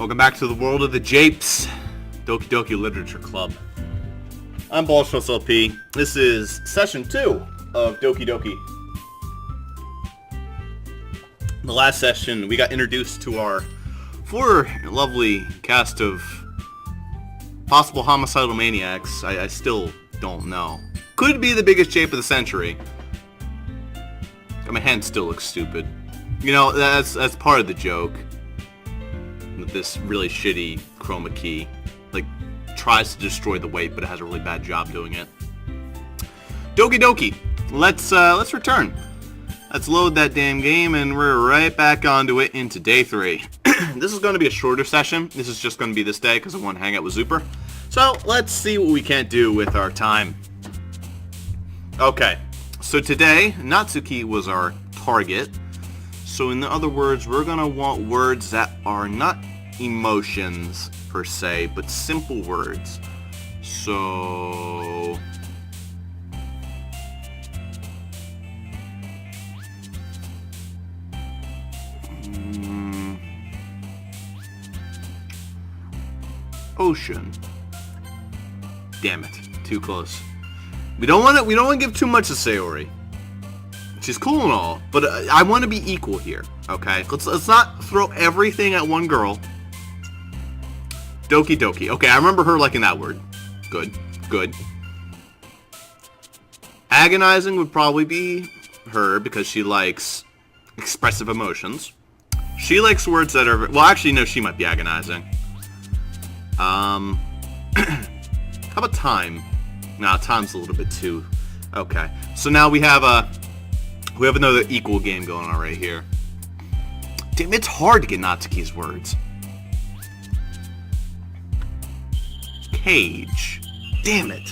Welcome back to the world of the Japes, Doki Literature Club. I'm Bossrosslp. This is session 2 of Doki. In the last session, we got introduced to our 4 lovely cast of possible homicidal maniacs. I still don't know. Could be the biggest Jape of the century. My hand still looks stupid. You know, that's part of the joke. With this really shitty chroma key, like, tries to destroy the weight, but it has a really bad job doing it. Doki. Let's return. Let's load that damn game, and we're right back onto it into day 3. This is going to be a shorter session. This is just going to be this day because I want to hang out with Zuper. So let's see what we can't do with our time. Okay, so today Natsuki was our target. So in other words, we're going to want words that are not emotions per se, but simple words. So ocean. Damn it, too close. We don't want to give too much to Sayori. She's cool and all, but I want to be equal here, okay? Let's not throw everything at one girl. Doki. Okay, I remember her liking that word. Good. Agonizing would probably be her because she likes expressive emotions. She likes words that are... Well, actually, no, she might be agonizing. How about time? Nah, time's a little bit too... Okay, so now we have another equal game going on right here. Damn, it's hard to get Natsuki's words. Cage. Damn it.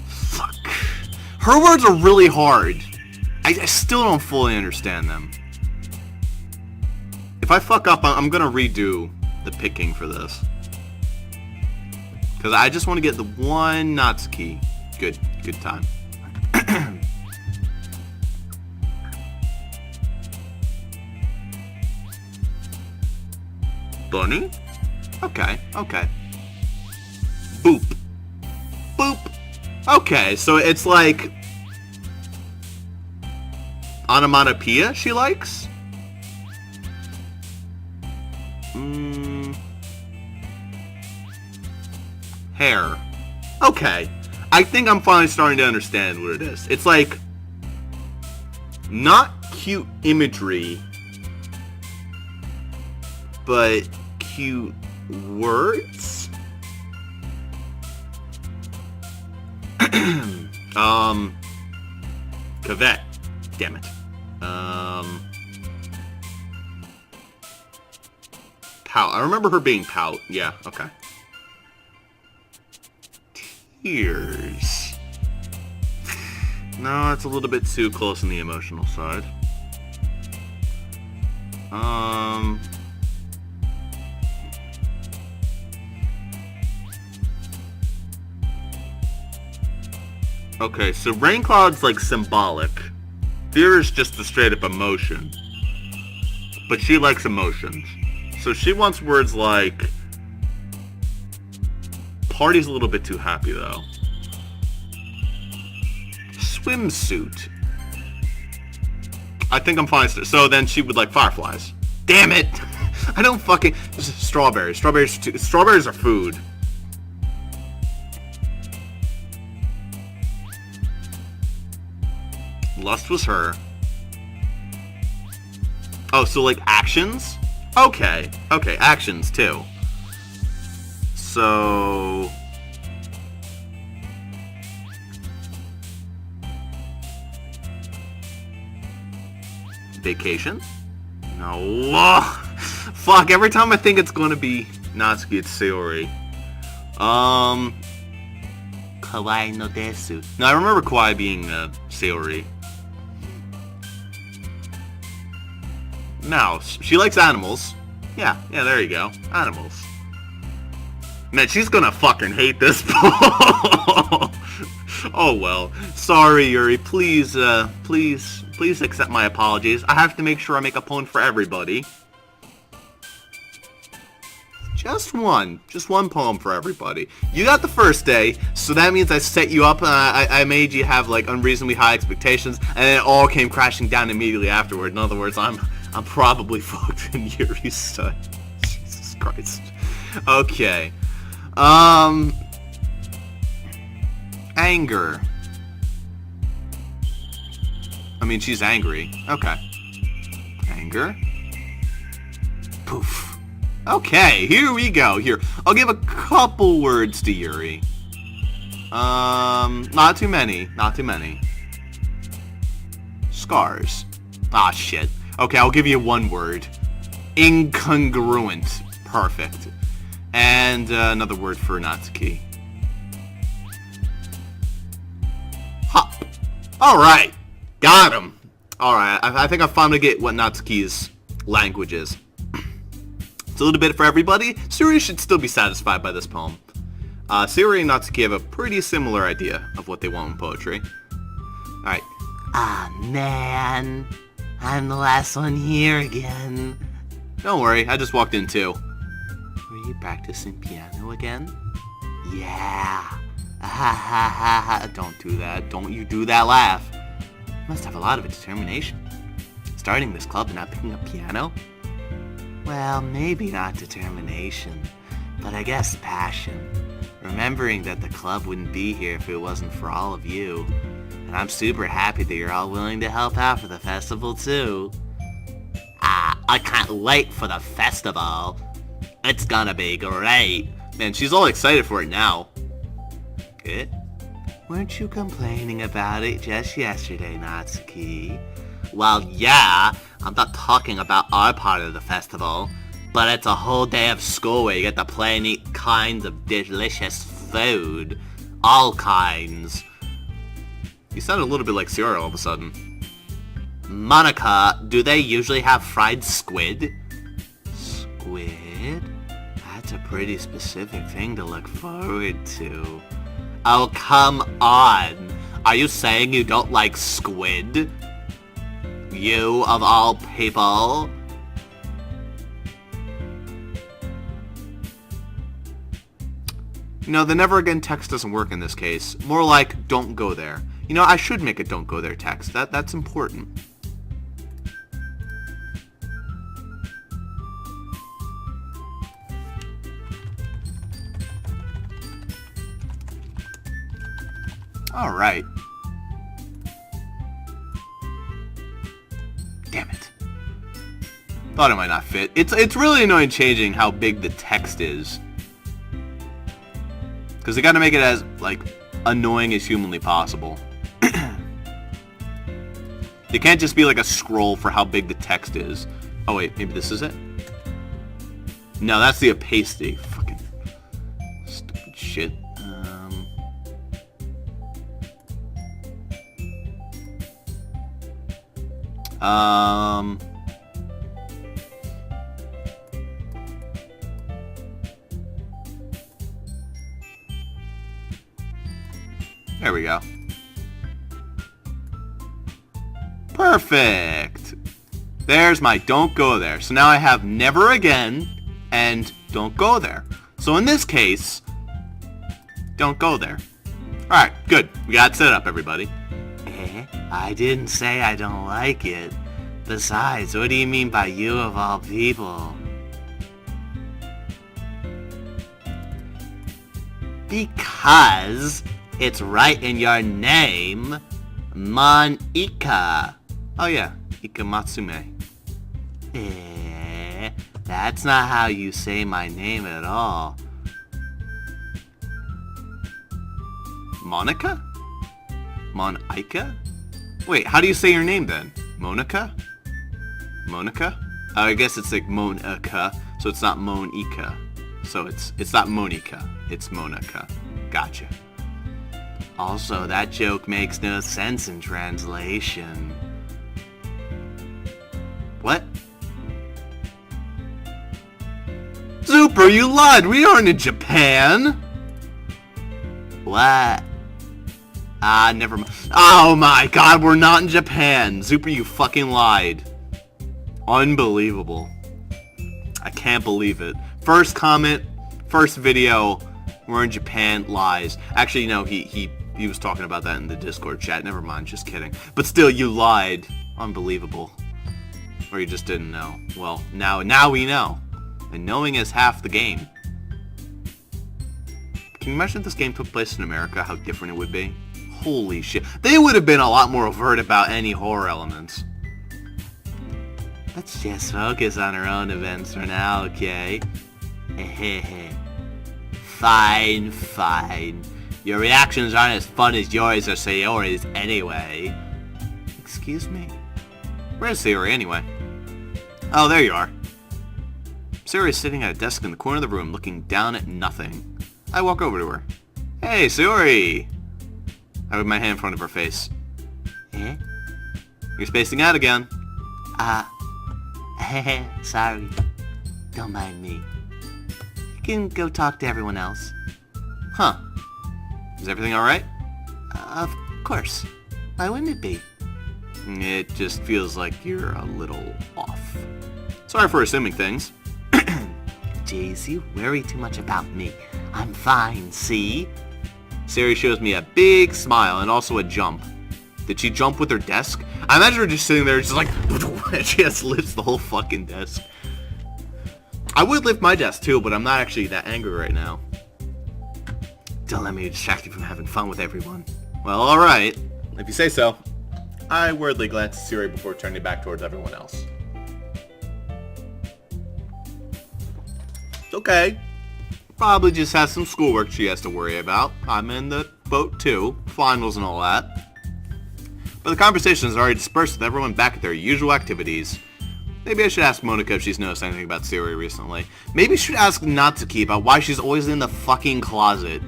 Fuck. Her words are really hard. I still don't fully understand them. If I fuck up, I'm gonna redo the picking for this. Because I just want to get the one Natsuki. Good time. Bunny? Okay. Boop. Okay, so it's like... onomatopoeia she likes? Hair. Okay. I think I'm finally starting to understand what it is. It's like not cute imagery, but cute words? Cavette. Damn it. Pout. I remember her being pout. Yeah, okay. Tears. No, it's a little bit too close on the emotional side. Okay, so rain cloud's like symbolic. Fear is just a straight up emotion. But she likes emotions. So she wants words like... Party's a little bit too happy, though. Swimsuit. I think I'm fine. So then she would like fireflies. Damn it! I don't fucking... Strawberries. Strawberries are food. Lust was her. Oh, so like actions? Okay, actions too. So... Vacation? No. Ugh. Fuck, every time I think it's gonna be Natsuki, it's Sayori. Kawaii no desu. No, I remember Kawaii being Sayori. Mouse. She likes animals. Yeah, there you go. Animals. Man, she's gonna fucking hate this poll. Oh well. Sorry, Yuri. Please accept my apologies. I have to make sure I make a poem for everybody. Just one poem for everybody. You got the first day, so that means I set you up and I made you have like unreasonably high expectations, and then it all came crashing down immediately afterward. In other words, I'm probably fucked in Yuri's study. Jesus Christ. Okay. Anger. I mean, she's angry. Okay. Anger. Poof. Okay, here we go. Here, I'll give a couple words to Yuri. Not too many. Not too many. Scars. Ah, shit. Okay, I'll give you one word. Incongruent. Perfect. And another word for Natsuki. Hop. Alright. Got him. Alright, I think I finally get what Natsuki's language is. It's a little bit for everybody. Suri should still be satisfied by this poem. Suri and Natsuki have a pretty similar idea of what they want in poetry. Alright. Ah, man. I'm the last one here again. Don't worry, I just walked in too. Were you practicing piano again? Yeah. Ha ha ha ha. Don't do that. Don't you do that laugh. You must have a lot of determination. Starting this club and not picking up piano? Well, maybe not determination, but I guess passion. Remembering that the club wouldn't be here if it wasn't for all of you. And I'm super happy that you're all willing to help out for the festival too. I can't wait for the festival. It's gonna be great. Man, she's all excited for it now. Good. Weren't you complaining about it just yesterday, Natsuki? Well, yeah, I'm not talking about our part of the festival, but it's a whole day of school where you get to play and eat kinds of delicious food. All kinds. You sound a little bit like Sierra all of a sudden. Monica, do they usually have fried squid? Squid? That's a pretty specific thing to look forward to. Oh, come on. Are you saying you don't like squid? You, of all people. You know, the never again text doesn't work in this case. More like, don't go there. You know, I should make a don't go there text. That's important. Alright. Damn it. Thought it might not fit. It's really annoying changing how big the text is. Because they gotta make it as, like, annoying as humanly possible. They can't just be like a scroll for how big the text is. Oh wait, maybe this is it? No, that's the opacity. Fucking stupid shit. There we go. Perfect. There's my don't go there. So now I have never again and don't go there. So in this case, don't go there. Alright, good. We got it set up, everybody. I didn't say I don't like it. Besides, what do you mean by you of all people? Because it's right in your name, Monika. Oh yeah, Ikamatsume. That's not how you say my name at all. Monica? Monika? Wait, how do you say your name then? Monica? Monica? I guess it's like Monica, so it's not Monika. So it's not Monica, it's Monica. Gotcha. Also, that joke makes no sense in translation. What? Super, you lied! We aren't in Japan! What? Never mind. Oh my god, we're not in Japan. Super, you fucking lied. Unbelievable. I can't believe it. First comment, first video, we're in Japan, lies. Actually, no, he was talking about that in the Discord chat. Never mind, just kidding. But still, you lied. Unbelievable. Or you just didn't know. Well, now we know. And knowing is half the game. Can you imagine if this game took place in America, how different it would be? Holy shit. They would have been a lot more overt about any horror elements. Let's just focus on our own events for now, okay? Fine. Your reactions aren't as fun as yours or Sayori's anyway. Excuse me? Where's Sayori anyway? Oh, there you are. Sayori's sitting at a desk in the corner of the room looking down at nothing. I walk over to her. Hey, Sayori! I put my hand in front of her face. Eh? You're spacing out again. Sorry. Don't mind me. You can go talk to everyone else. Huh. Is everything alright? Of course. Why wouldn't it be? It just feels like you're a little off. Sorry for assuming things. Jeez, you worry too much about me. I'm fine, see? Sayori shows me a big smile and also a jump. Did she jump with her desk? I imagine her just sitting there just like, she just lifts the whole fucking desk. I would lift my desk too, but I'm not actually that angry right now. Don't let me distract you from having fun with everyone. Well, alright. If you say so. I wordly glance at Sayori before turning back towards everyone else. It's okay. Probably just has some schoolwork she has to worry about. I'm in the boat too. Finals and all that. But the conversation has already dispersed with everyone back at their usual activities. Maybe I should ask Monika if she's noticed anything about Sayori recently. Maybe I should ask Natsuki about why she's always in the fucking closet.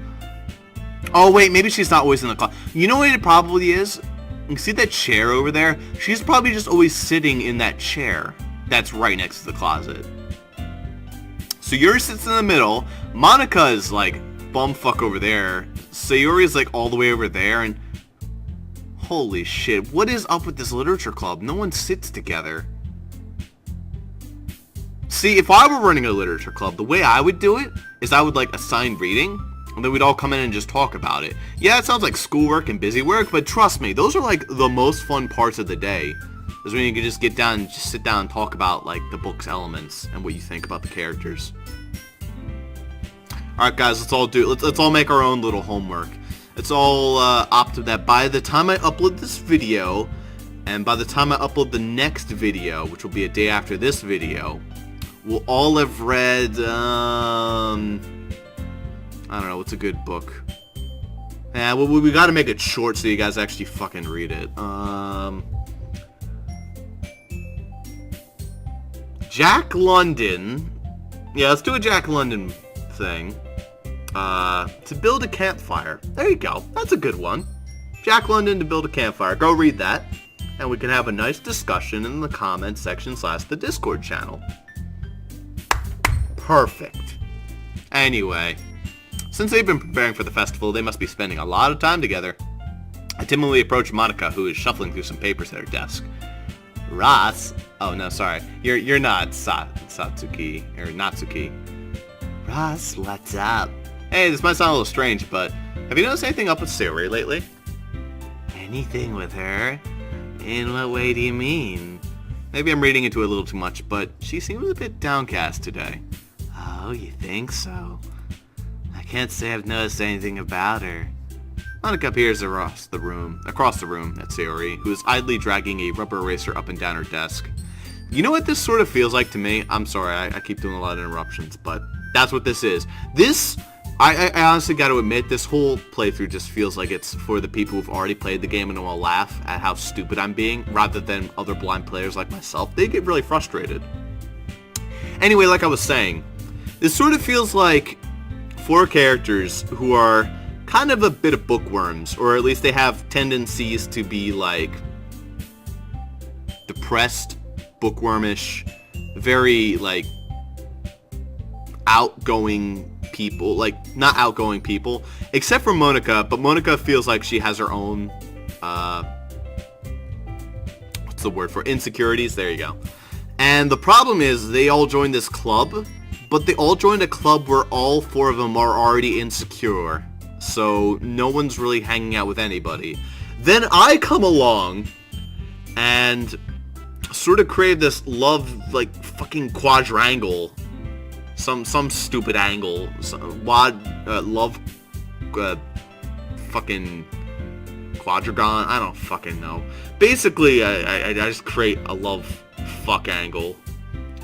Oh wait, maybe she's not always in the closet. You know what it probably is? You see that chair over there? She's probably just always sitting in that chair that's right next to the closet. Sayori sits in the middle. Monika is like bumfuck over there. Sayori is like all the way over there, and holy shit, what is up with this literature club? No one sits together. See, if I were running a literature club, the way I would do it is I would like assign reading, and then we'd all come in and just talk about it. Yeah, it sounds like schoolwork and busy work, but trust me, those are like the most fun parts of the day. Is when you can just get down and just sit down and talk about like the book's elements and what you think about the characters. Alright guys, let's all make our own little homework. It's all opt that by the time I upload this video, and by the time I upload the next video, which will be a day after this video, we'll all have read, I don't know, what's a good book? Yeah, well, we gotta make it short so you guys actually fucking read it. Jack London. Yeah, let's do a Jack London thing. To build a campfire. There you go. That's a good one. Jack London to build a campfire. Go read that. And we can have a nice discussion in the comment section / the Discord channel. Perfect. Anyway, since they've been preparing for the festival, they must be spending a lot of time together. I timidly approach Monika, who is shuffling through some papers at her desk. Ross? Oh, no, sorry. You're not Satsuki, or Natsuki. Ross, what's up? Hey, this might sound a little strange, but have you noticed anything up with Sayori lately? Anything with her? In what way do you mean? Maybe I'm reading into it a little too much, but she seems a bit downcast today. Oh, you think so? I can't say I've noticed anything about her. Monika peers across the room at Sayori, who is idly dragging a rubber eraser up and down her desk. You know what this sort of feels like to me? I'm sorry, I keep doing a lot of interruptions, but that's what this is. I honestly got to admit, this whole playthrough just feels like it's for the people who've already played the game and will laugh at how stupid I'm being, rather than other blind players like myself. They get really frustrated. Anyway, like I was saying, this sort of feels like 4 characters who are kind of a bit of bookworms, or at least they have tendencies to be like depressed, bookwormish, very like outgoing people, like, not outgoing people, except for Monica, but Monica feels like she has her own, what's the word for insecurities? There you go. And the problem is they all joined this club, but they all joined a club where all 4 of them are already insecure. So no one's really hanging out with anybody. Then I come along and sort of create this love, like, fucking quadrangle. Some stupid angle. Love, fucking quadrigon. I don't fucking know. Basically, I just create a love fuck angle.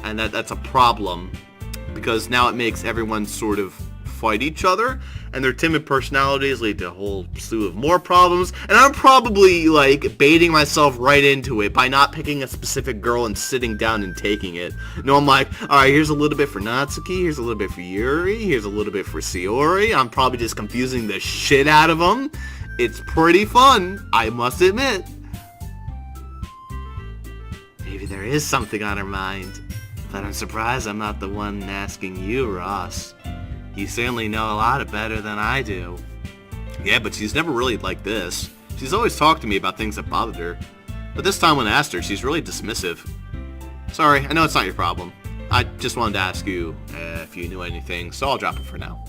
And that's a problem. Because now it makes everyone sort of fight each other, and their timid personalities lead to a whole slew of more problems, and I'm probably, like, baiting myself right into it by not picking a specific girl and sitting down and taking it. No, I'm like, alright, here's a little bit for Natsuki, here's a little bit for Yuri, here's a little bit for Sayori. I'm probably just confusing the shit out of them. It's pretty fun, I must admit. Maybe there is something on her mind, but I'm surprised I'm not the one asking you, Ross. You certainly know a lot better than I do. Yeah, but she's never really like this. She's always talked to me about things that bothered her. But this time when I asked her, she's really dismissive. Sorry, I know it's not your problem. I just wanted to ask you if you knew anything, so I'll drop it for now.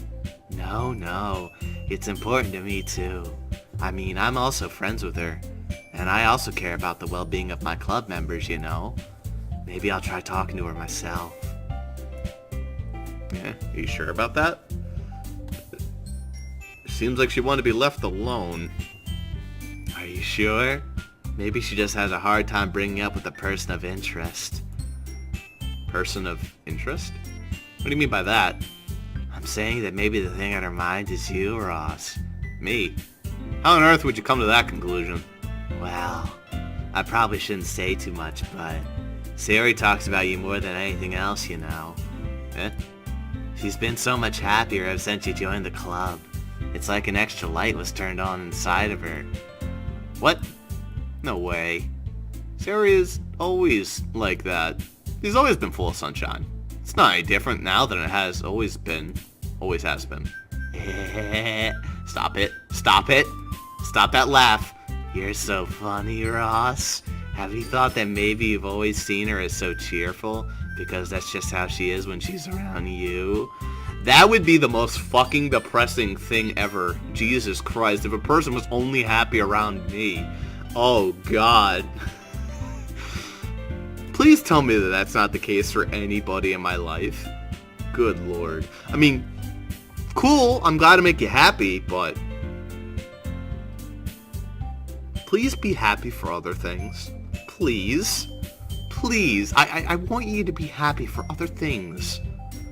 No. It's important to me too. I mean, I'm also friends with her. And I also care about the well-being of my club members, you know. Maybe I'll try talking to her myself. Yeah, are you sure about that? Seems like she wanted to be left alone. Are you sure? Maybe she just has a hard time bringing up with a person of interest. Person of interest? What do you mean by that? I'm saying that maybe the thing on her mind is you, Ross. Me? How on earth would you come to that conclusion? Well, I probably shouldn't say too much, but Sayori talks about you more than anything else, you know. Eh? She's been so much happier ever since you joined the club. It's like an extra light was turned on inside of her. What? No way. Sayori is always like that. She's always been full of sunshine. It's not any different now than it has always been. Always has been. Stop it. Stop it. Stop that laugh. You're so funny, Ross. Have you thought that maybe you've always seen her as so cheerful? Because that's just how she is when she's around you. That would be the most fucking depressing thing ever. Jesus Christ, if a person was only happy around me. Oh God. Please tell me that that's not the case for anybody in my life. Good Lord. I mean, cool, I'm glad to make you happy, but please be happy for other things. Please. Please, I want you to be happy for other things.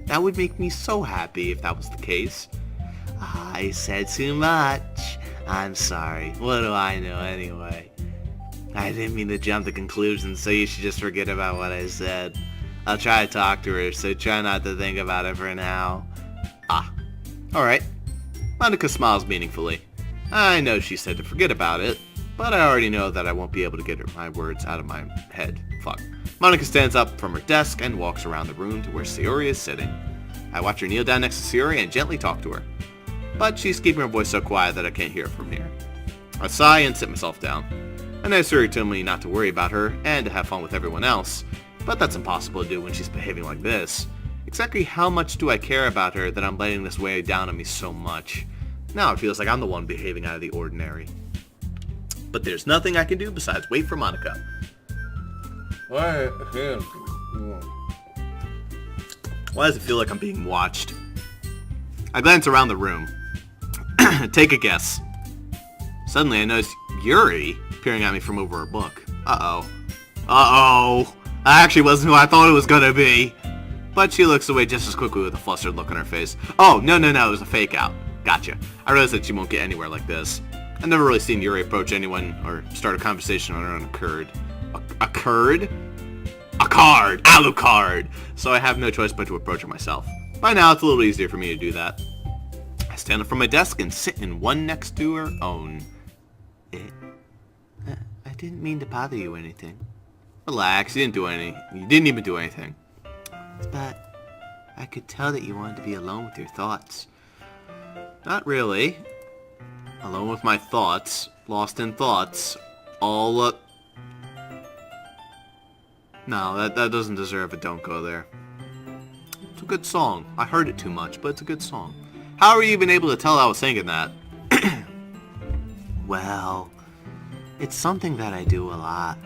That would make me so happy if that was the case. I said too much. I'm sorry. What do I know anyway? I didn't mean to jump to conclusions, so you should just forget about what I said. I'll try to talk to her, so try not to think about it for now. Ah, alright. Monica smiles meaningfully. I know she said to forget about it, but I already know that I won't be able to get my words out of my head. Fuck. Monica stands up from her desk and walks around the room to where Sayori is sitting. I watch her kneel down next to Sayori and gently talk to her. But she's keeping her voice so quiet that I can't hear it from here. I sigh and sit myself down. I know Sayori told me not to worry about her and to have fun with everyone else, but that's impossible to do when she's behaving like this. Exactly how much do I care about her that I'm letting this weigh down on me so much? Now it feels like I'm the one behaving out of the ordinary. But there's nothing I can do besides wait for Monica. Why does it feel like I'm being watched? I glance around the room. Take a guess. Suddenly I notice Yuri peering at me from over her book. Uh-oh. Uh-oh. That actually wasn't who I thought it was gonna be. But she looks away just as quickly with a flustered look on her face. Oh, no, it was a fake out. Gotcha. I realize that she won't get anywhere like this. I've never really seen Yuri approach anyone or start a conversation on her own accord. A curd? A card! Alucard! So I have no choice but to approach her myself. By now, it's a little easier for me to do that. I stand up from my desk and sit in one next to her own. I didn't mean to bother you or anything. Relax, you didn't even do anything. But I could tell that you wanted to be alone with your thoughts. Not really. Alone with my thoughts, lost in thoughts, all No, that doesn't deserve a don't go there. It's a good song. I heard it too much, but it's a good song. How are you even able to tell I was singing that? Well, it's something that I do a lot,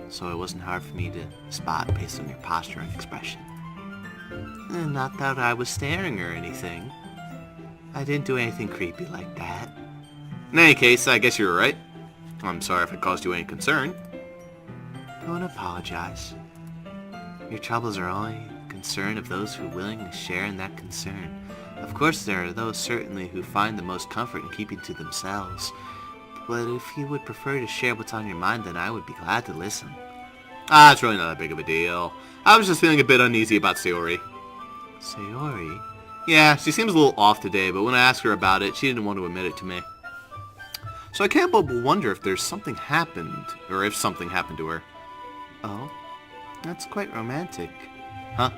so it wasn't hard for me to spot based on your posture and expression. And not that I was staring or anything. I didn't do anything creepy like that. In any case, I guess you were right. I'm sorry if it caused you any concern. Don't apologize. Your troubles are only concern of those who willingly share in that concern. Of course, there are those certainly who find the most comfort in keeping to themselves. But if you would prefer to share what's on your mind, then I would be glad to listen. It's really not that big of a deal. I was just feeling a bit uneasy about Sayori. Sayori? Yeah, she seems a little off today, but when I asked her about it, she didn't want to admit it to me. So I can't but wonder if there's something happened, or if something happened to her. Oh? That's quite romantic. Huh?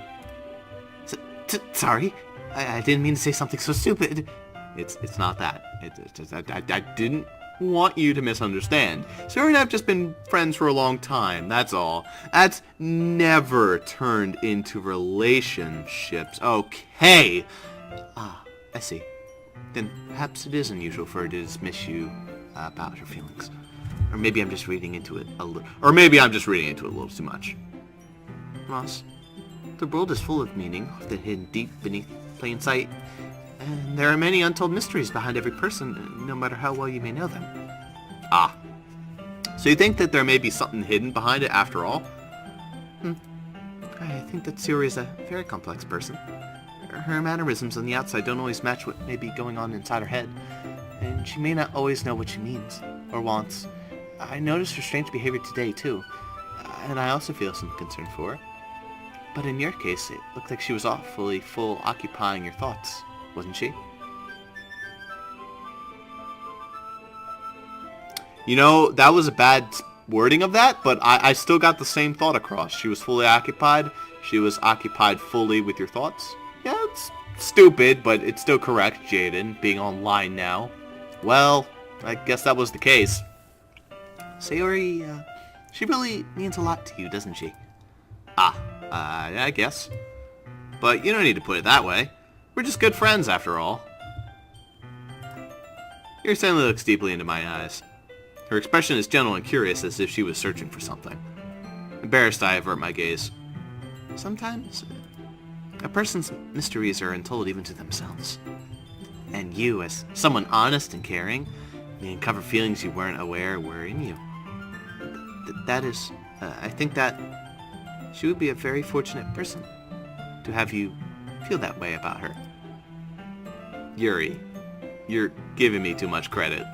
Sorry. I didn't mean to say something so stupid. It's not that. I didn't want you to misunderstand. Sayori and I have just been friends for a long time, that's all. That's never turned into relationships, okay? I see. Then perhaps it is unusual for her to dismiss you about her feelings. Or maybe I'm just reading into it a little. Or maybe I'm just reading into it a little too much. Ross, the world is full of meaning, often hidden deep beneath plain sight. And there are many untold mysteries behind every person, no matter how well you may know them. So you think that there may be something hidden behind it after all? I think that Sayori is a very complex person. Her mannerisms on the outside don't always match what may be going on inside her head, and she may not always know what she means or wants. I noticed her strange behavior today, too, and I also feel some concern for her. But in your case, it looked like she was awfully full occupying your thoughts, wasn't she? You know, that was a bad wording of that, but I still got the same thought across. She was fully occupied. She was occupied fully with your thoughts. Yeah, it's stupid, but it's still correct, Jaden, being online now. Well, I guess that was the case. Sayori, she really means a lot to you, doesn't she? I guess. But you don't need to put it that way. We're just good friends, after all. Your Stanley looks deeply into my eyes. Her expression is gentle and curious, as if she was searching for something. Embarrassed, I avert my gaze. Sometimes, a person's mysteries are untold even to themselves. And you, as someone honest and caring, may uncover feelings you weren't aware were in you. I think that she would be a very fortunate person to have you feel that way about her. Yuri, you're giving me too much credit.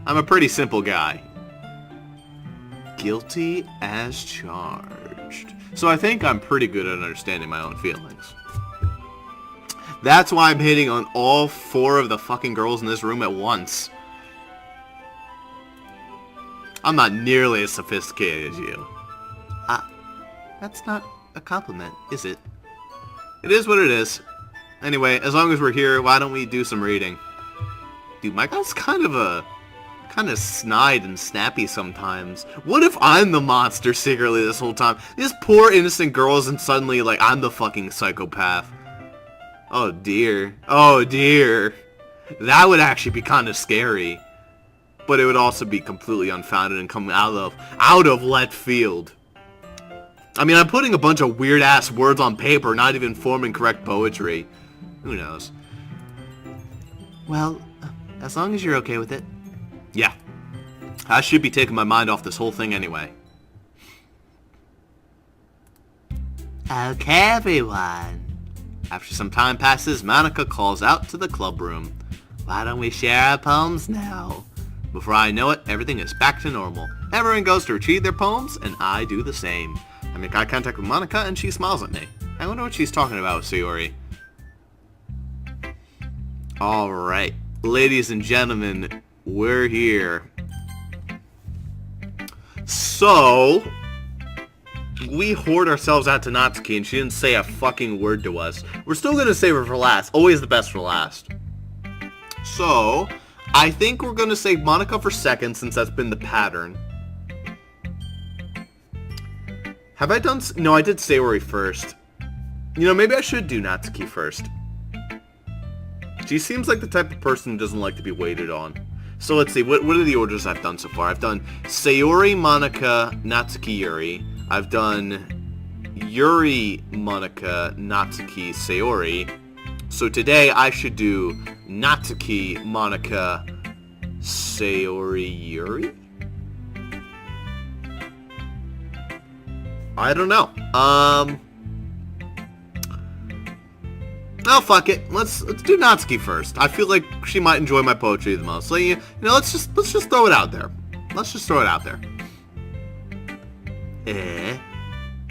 I'm a pretty simple guy. Guilty as charged. So I think I'm pretty good at understanding my own feelings. That's why I'm hitting on all 4 of the fucking girls in this room at once. I'm not nearly as sophisticated as you. That's not a compliment, is it? It is what it is. Anyway, as long as we're here, why don't we do some reading? Dude, my guy's kind of snide and snappy sometimes. What if I'm the monster secretly this whole time? This poor innocent girl isn't suddenly like I'm the fucking psychopath. Oh dear. Oh dear. That would actually be kind of scary. But it would also be completely unfounded and come out of left field. I mean, I'm putting a bunch of weird-ass words on paper, not even forming correct poetry. Who knows? Well, as long as you're okay with it. Yeah. I should be taking my mind off this whole thing anyway. Okay, everyone. After some time passes, Monica calls out to the club room. Why don't we share our poems now? Before I know it, everything is back to normal. Everyone goes to retrieve their poems, and I do the same. I make eye contact with Monica, and she smiles at me. I wonder what she's talking about with Sayori. Alright, ladies and gentlemen, we're here. So, we hoard ourselves out to Natsuki and she didn't say a fucking word to us. We're still gonna save her for last. Always the best for last. So, I think we're gonna save Monika for second since that's been the pattern. Have I done... No, I did Sayori first. You know, maybe I should do Natsuki first. She seems like the type of person who doesn't like to be waited on. So let's see, what are the orders I've done so far? I've done Sayori, Monika, Natsuki, Yuri. I've done Yuri, Monika, Natsuki, Sayori. So today I should do Natsuki, Monika, Sayori, Yuri? I don't know. Oh, fuck it. Let's do Natsuki first. I feel like she might enjoy my poetry the most. So, you know, let's just throw it out there. Let's just throw it out there.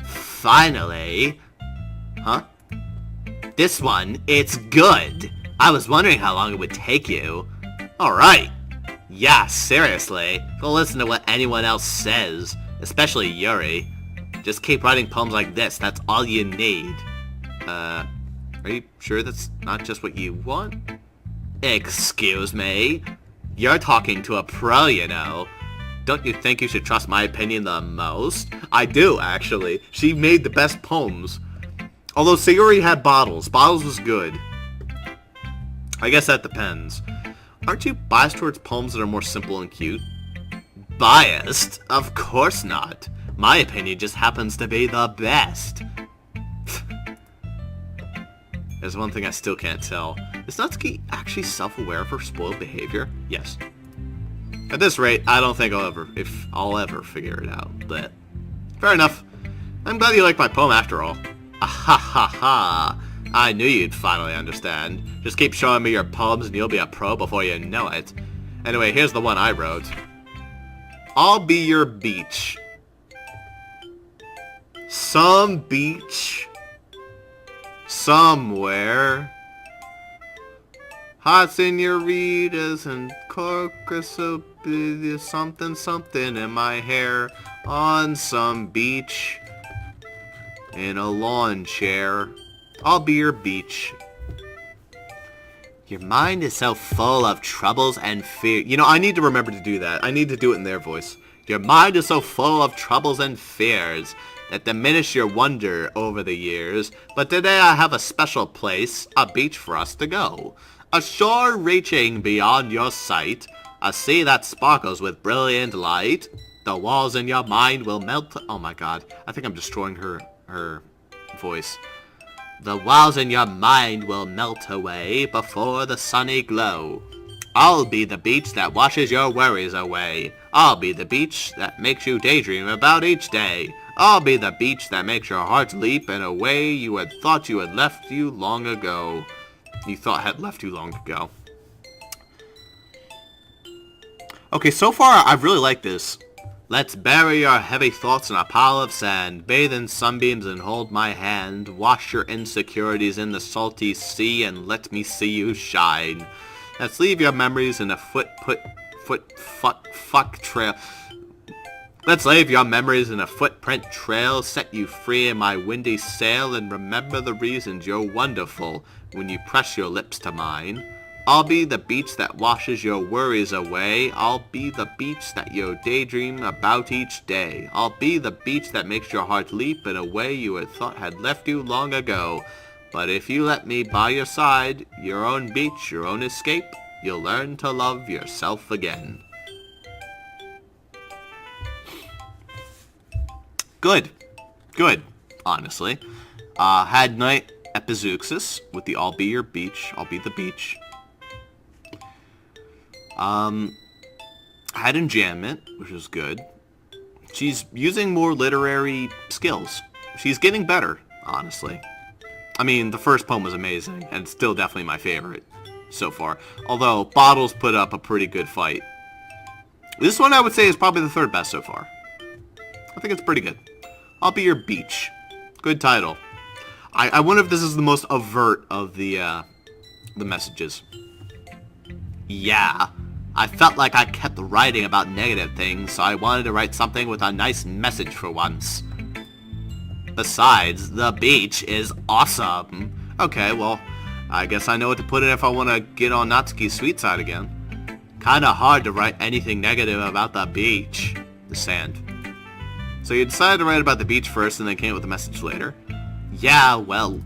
Finally. Huh? This one, it's good. I was wondering how long it would take you. Alright. Yeah, seriously. Don't listen to what anyone else says. Especially Yuri. Just keep writing poems like this. That's all you need. Are you sure that's not just what you want? Excuse me? You're talking to a pro, you know. Don't you think you should trust my opinion the most? I do, actually. She made the best poems. Although Sayori had Bottles. Bottles was good. I guess that depends. Aren't you biased towards poems that are more simple and cute? Biased? Of course not. My opinion just happens to be the best. There's one thing I still can't tell. Is Natsuki actually self-aware of her spoiled behavior? Yes. At this rate, I don't think I'll ever figure it out, but fair enough. I'm glad you liked my poem after all. Ah-ha-ha-ha. I knew you'd finally understand. Just keep showing me your poems and you'll be a pro before you know it. Anyway, here's the one I wrote. I'll be your beach. Some beach. Somewhere. Hot senoritas and corcus, something something in my hair. On some beach. In a lawn chair. I'll be your beach. Your mind is so full of troubles and fear. You know, I need to remember to do that. I need to do it in their voice. Your mind is so full of troubles and fears that diminish your wonder over the years. But today I have a special place, a beach for us to go. A shore reaching beyond your sight. A sea that sparkles with brilliant light. The walls in your mind will melt... Oh my god. I think I'm destroying her voice. The walls in your mind will melt away before the sunny glow. I'll be the beach that washes your worries away. I'll be the beach that makes you daydream about each day. I'll be the beach that makes your heart leap in a way you had thought you had left you long ago. You thought had left you long ago. Okay, so far I've really liked this. Let's bury your heavy thoughts in a pile of sand. Bathe in sunbeams and hold my hand. Wash your insecurities in the salty sea and let me see you shine. Let's leave your memories in a fuck trail. Let's leave your memories in a footprint trail. Set you free in my windy sail and remember the reasons you're wonderful when you press your lips to mine. I'll be the beach that washes your worries away. I'll be the beach that you daydream about each day. I'll be the beach that makes your heart leap in a way you had thought had left you long ago. But if you let me by your side, your own beach, your own escape, you'll learn to love yourself again. Good. Good, honestly. Had night epizeuxis with the I'll be your beach, I'll be the beach. Had enjambment, which was good. She's using more literary skills. She's getting better, honestly. I mean, the first poem was amazing, and it's still definitely my favorite so far. Although, Bottles put up a pretty good fight. This one I would say is probably the third best so far. I think it's pretty good. I'll be your beach. Good title. I wonder if this is the most overt of the messages. Yeah. I felt like I kept writing about negative things, so I wanted to write something with a nice message for once. Besides, the beach is awesome. Okay, well, I guess I know what to put in if I want to get on Natsuki's sweet side again. Kinda hard to write anything negative about the beach. The sand. So you decided to write about the beach first and then came up with a message later? Yeah, well,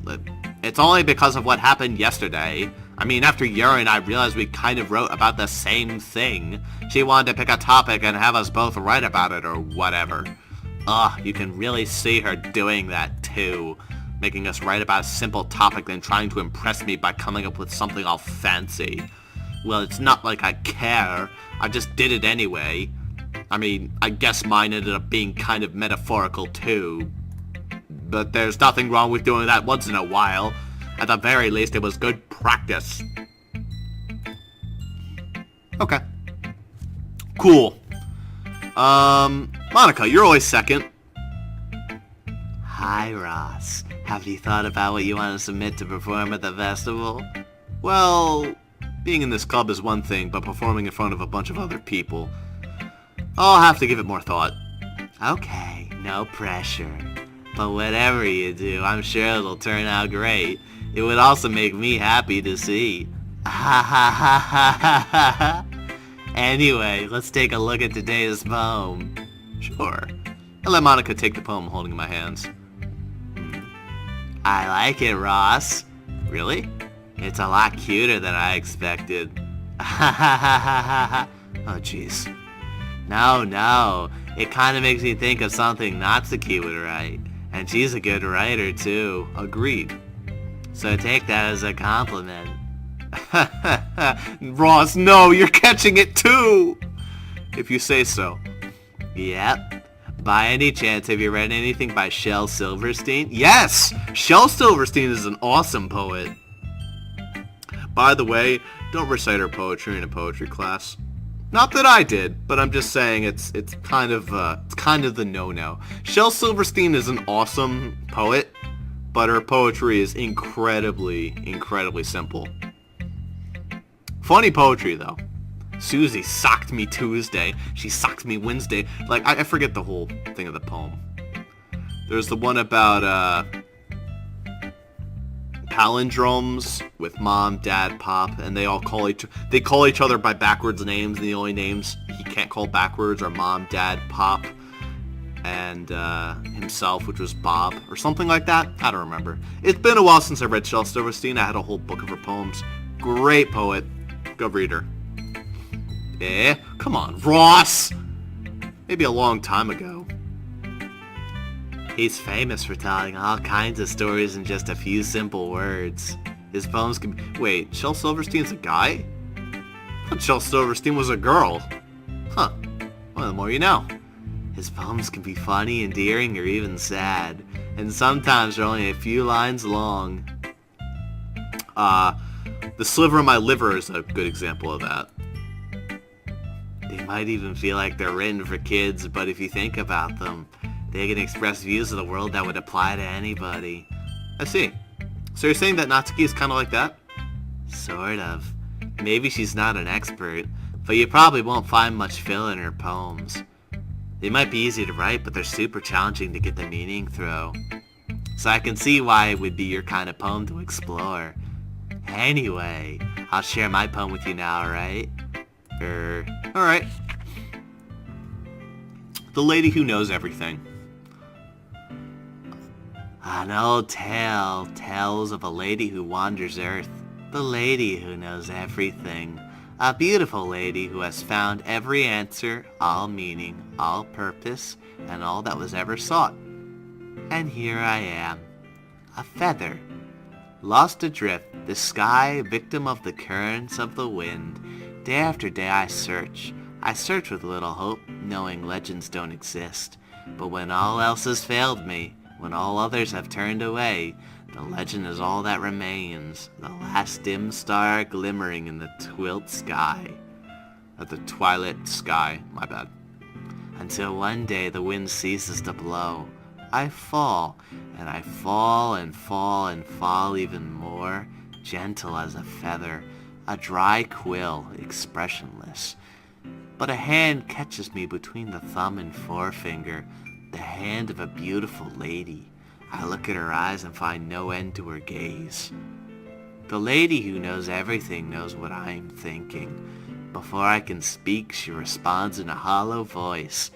it's only because of what happened yesterday. I mean, after Yuri and I realized we kind of wrote about the same thing. She wanted to pick a topic and have us both write about it or whatever. Ugh, you can really see her doing that too. Making us write about a simple topic then trying to impress me by coming up with something all fancy. Well, it's not like I care. I just did it anyway. I mean, I guess mine ended up being kind of metaphorical too. But there's nothing wrong with doing that once in a while. At the very least, it was good practice. Okay. Cool. Monica, you're always second. Hi, Ross. Have you thought about what you want to submit to perform at the festival? Well, being in this club is one thing, but performing in front of a bunch of other people, I'll have to give it more thought. Okay, no pressure. But whatever you do, I'm sure it'll turn out great. It would also make me happy to see. Ha ha ha ha ha ha. Anyway, let's take a look at today's poem. Sure. I let Monica take the poem holding in my hands. I like it, Ross. Really? It's a lot cuter than I expected. Ha ha ha ha ha ha. Oh, jeez. No. It kind of makes me think of something Natsuki would write. And she's a good writer, too. Agreed. So take that as a compliment. Ross, no, you're catching it too! If you say so. Yep. By any chance, have you read anything by Shel Silverstein? Yes! Shel Silverstein is an awesome poet. By the way, don't recite her poetry in a poetry class. Not that I did, but I'm just saying it's kind of the no-no. Shel Silverstein is an awesome poet, but her poetry is incredibly simple. Funny poetry, though. Susie socked me Tuesday. She socked me Wednesday. Like, I forget the whole thing of the poem. There's the one about, palindromes with mom, dad, pop, and they call each other by backwards names, and the only names he can't call backwards are mom, dad, pop, and himself, which was Bob, or something like that. I don't remember. It's been a while since I read Shel Silverstein. I had a whole book of her poems. Great poet. Go read her. Eh? Come on, Ross! Maybe a long time ago. He's famous for telling all kinds of stories in just a few simple words. His poems can be... Wait, Shel Silverstein's a guy? I thought Shel Silverstein was a girl. Huh. Well, the more you know. His poems can be funny, endearing, or even sad. And sometimes they're only a few lines long. The Sliver of My Liver is a good example of that. They might even feel like they're written for kids, but if you think about them, they can express views of the world that would apply to anybody. I see. So you're saying that Natsuki is kind of like that? Sort of. Maybe she's not an expert, but you probably won't find much fill in her poems. They might be easy to write, but they're super challenging to get the meaning through. So I can see why it would be your kind of poem to explore. Anyway, I'll share my poem with you now, right? Alright. The Lady Who Knows Everything. An old tale tells of a lady who wanders Earth. The lady who knows everything. A beautiful lady who has found every answer, all meaning, all purpose, and all that was ever sought. And here I am, a feather, lost adrift, the sky, victim of the currents of the wind. Day after day I search with little hope, knowing legends don't exist. But when all else has failed me, when all others have turned away, the legend is all that remains, the last dim star glimmering in the twilight sky. My bad. Until one day the wind ceases to blow. I fall, and I fall and fall and fall even more, gentle as a feather, a dry quill, expressionless. But a hand catches me between the thumb and forefinger, the hand of a beautiful lady, I look at her eyes and find no end to her gaze. The lady who knows everything knows what I'm thinking. Before I can speak, she responds in a hollow voice.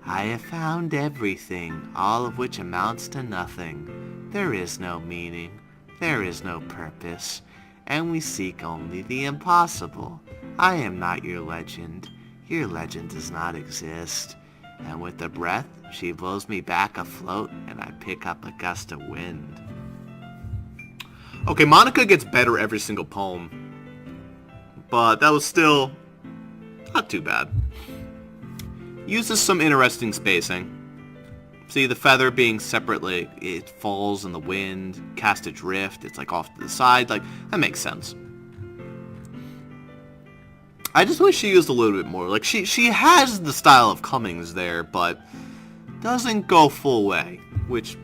I have found everything, all of which amounts to nothing. There is no meaning, there is no purpose, and we seek only the impossible. I am not your legend. Your legend does not exist. And with a breath, she blows me back afloat, and I pick up a gust of wind. Okay, Monica gets better every single poem, but that was still not too bad. Uses some interesting spacing. See, the feather being separately, it falls in the wind, cast adrift, it's like off to the side, like, that makes sense. I just wish she used a little bit more. Like, she has the style of Cummings there, but doesn't go full way, which,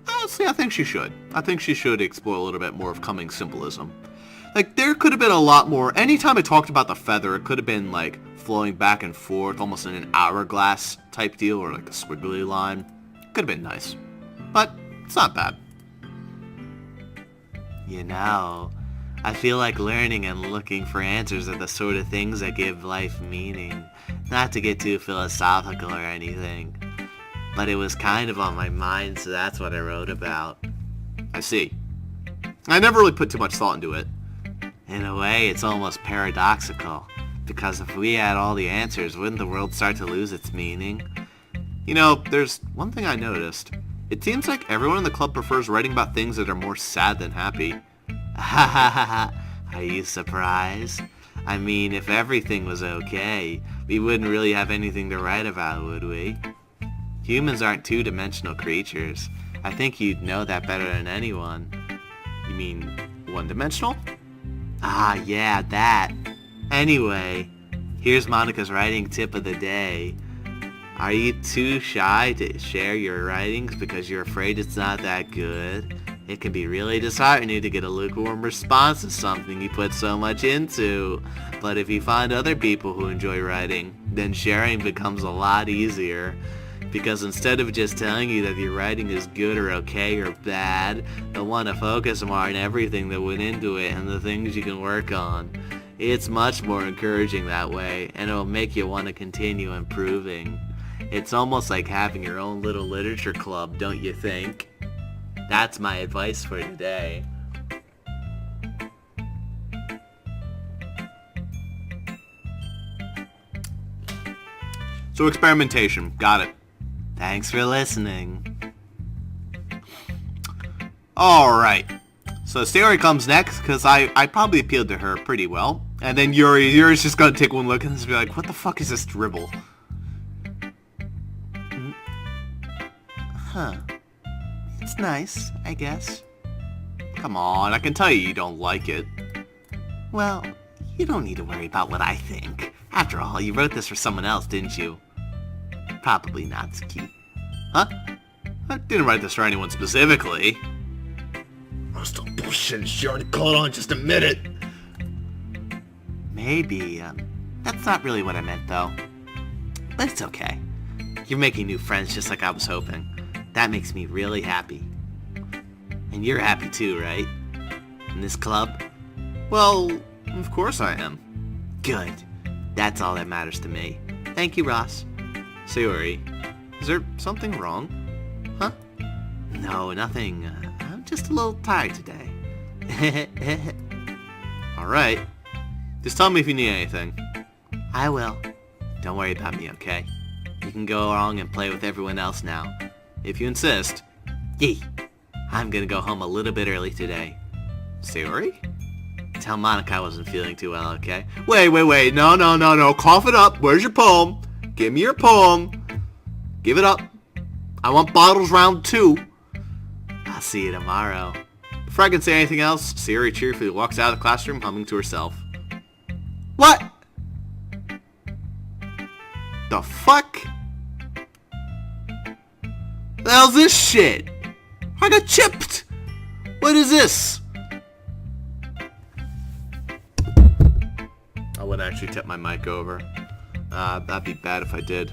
honestly, I think she should. I think she should explore a little bit more of Cummings' symbolism. Like, there could have been a lot more. Anytime I talked about the feather, it could have been, like, flowing back and forth, almost in an hourglass type deal, or like a squiggly line. Could have been nice. But it's not bad. You know, I feel like learning and looking for answers are the sort of things that give life meaning. Not to get too philosophical or anything, but it was kind of on my mind, so that's what I wrote about. I see. I never really put too much thought into it. In a way, it's almost paradoxical, because if we had all the answers, wouldn't the world start to lose its meaning? You know, there's one thing I noticed. It seems like everyone in the club prefers writing about things that are more sad than happy. Are you surprised? I mean, if everything was okay, we wouldn't really have anything to write about, would we? Humans aren't two-dimensional creatures. I think you'd know that better than anyone. You mean one-dimensional? Ah, yeah, that. Anyway, here's Monica's writing tip of the day. Are you too shy to share your writings because you're afraid it's not that good? It can be really disheartening to get a lukewarm response to something you put so much into. But if you find other people who enjoy writing, then sharing becomes a lot easier. Because instead of just telling you that your writing is good or okay or bad, they'll want to focus more on everything that went into it and the things you can work on. It's much more encouraging that way, and it'll make you want to continue improving. It's almost like having your own little literature club, don't you think? That's my advice for today. So experimentation, got it. Thanks for listening. Alright. So Sayori comes next, because I probably appealed to her pretty well. And then Yuri's just gonna take one look and just be like, what the fuck is this dribble? Huh. It's nice, I guess. Come on, I can tell you don't like it. Well, you don't need to worry about what I think. After all, you wrote this for someone else, didn't you? Probably Natsuki. Huh? I didn't write this for anyone specifically. I'm still bullshit. She already caught on, just admit it. Maybe, that's not really what I meant, though. But it's okay. You're making new friends just like I was hoping. That makes me really happy. And you're happy too, right? In this club? Well, of course I am. Good. That's all that matters to me. Thank you, Ross. Sayori, is there something wrong? Huh? No, nothing. I'm just a little tired today. Alright. Just tell me if you need anything. I will. Don't worry about me, okay? You can go along and play with everyone else now. If you insist. Yee. I'm gonna go home a little bit early today. Sayori? Tell Monica I wasn't feeling too well, okay? Wait. No. Cough it up. Where's your poem? Give me your poem. Give it up. I want bottles round 2. I'll see you tomorrow. Before I can say anything else, Sayori cheerfully walks out of the classroom humming to herself. What? The fuck? The hell's this shit? I got chipped. What is this? I wouldn't actually tip my mic over. That'd be bad if I did.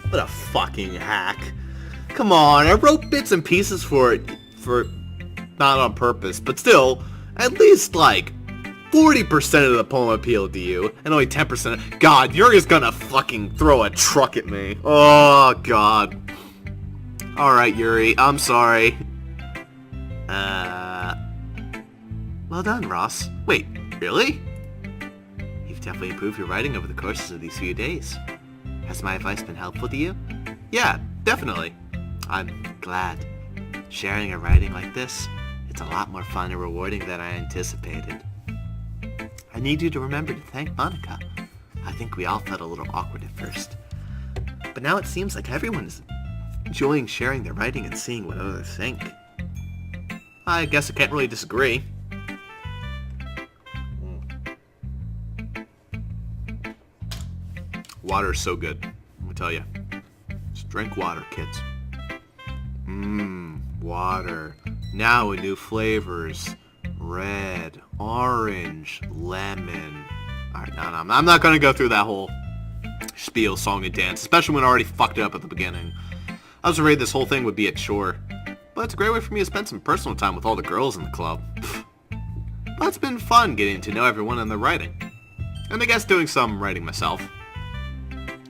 What a fucking hack. come on, I wrote bits and pieces for it, not on purpose, but still, at least like 40% of the poem appealed to you, and only 10%. God, you're just gonna fucking throw a truck at me. Oh, God. Alright, Yuri, I'm sorry. Well done, Ross. Wait, really? You've definitely improved your writing over the courses of these few days. Has my advice been helpful to you? Yeah, definitely. I'm glad. Sharing a writing like this, it's a lot more fun and rewarding than I anticipated. I need you to remember to thank Monica. I think we all felt a little awkward at first. But now it seems like everyone is enjoying sharing their writing and seeing what others think. I guess I can't really disagree. Water's so good, let me tell you. Just drink water, kids. Water. Now with new flavors. Red, orange, lemon. Alright, no, I'm not gonna go through that whole spiel, song, and dance, especially when I already fucked it up at the beginning. I was afraid this whole thing would be a chore, but it's a great way for me to spend some personal time with all the girls in the club. But it's been fun getting to know everyone and their writing. And I guess doing some writing myself.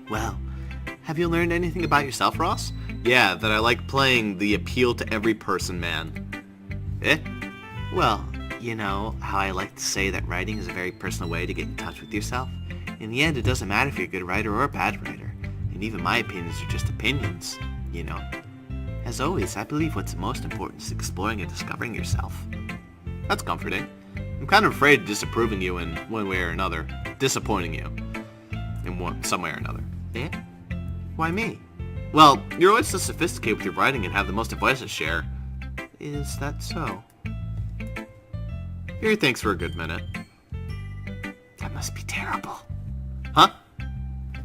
Well, have you learned anything about yourself, Ross? Yeah, that I like playing the appeal to every person man. Eh? Well, you know how I like to say that writing is a very personal way to get in touch with yourself? In the end, it doesn't matter if you're a good writer or a bad writer. And even my opinions are just opinions, you know. As always, I believe what's most important is exploring and discovering yourself. That's comforting. I'm kind of afraid of disapproving you in one way or another. Disappointing you. In some way or another. Yeah? Why me? Well, you're always so sophisticated with your writing and have the most advice to share. Is that so? Yuri thinks for a good minute. That must be terrible. Huh?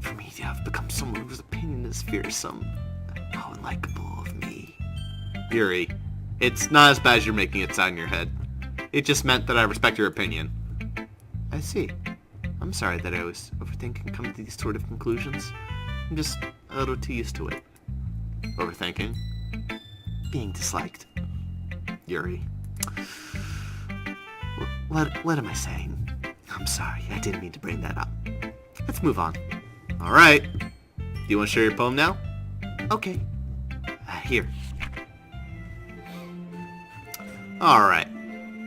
For me to have become someone whose opinion is fearsome. How unlikable of me. Yuri, it's not as bad as you're making it sound in your head. It just meant that I respect your opinion. I see. I'm sorry that I was overthinking coming to these sort of conclusions. I'm just a little too used to it. Overthinking? Being disliked. Yuri. What am I saying? I'm sorry, I didn't mean to bring that up. Let's move on. Alright. Do you want to share your poem now? Okay. Here. Alright.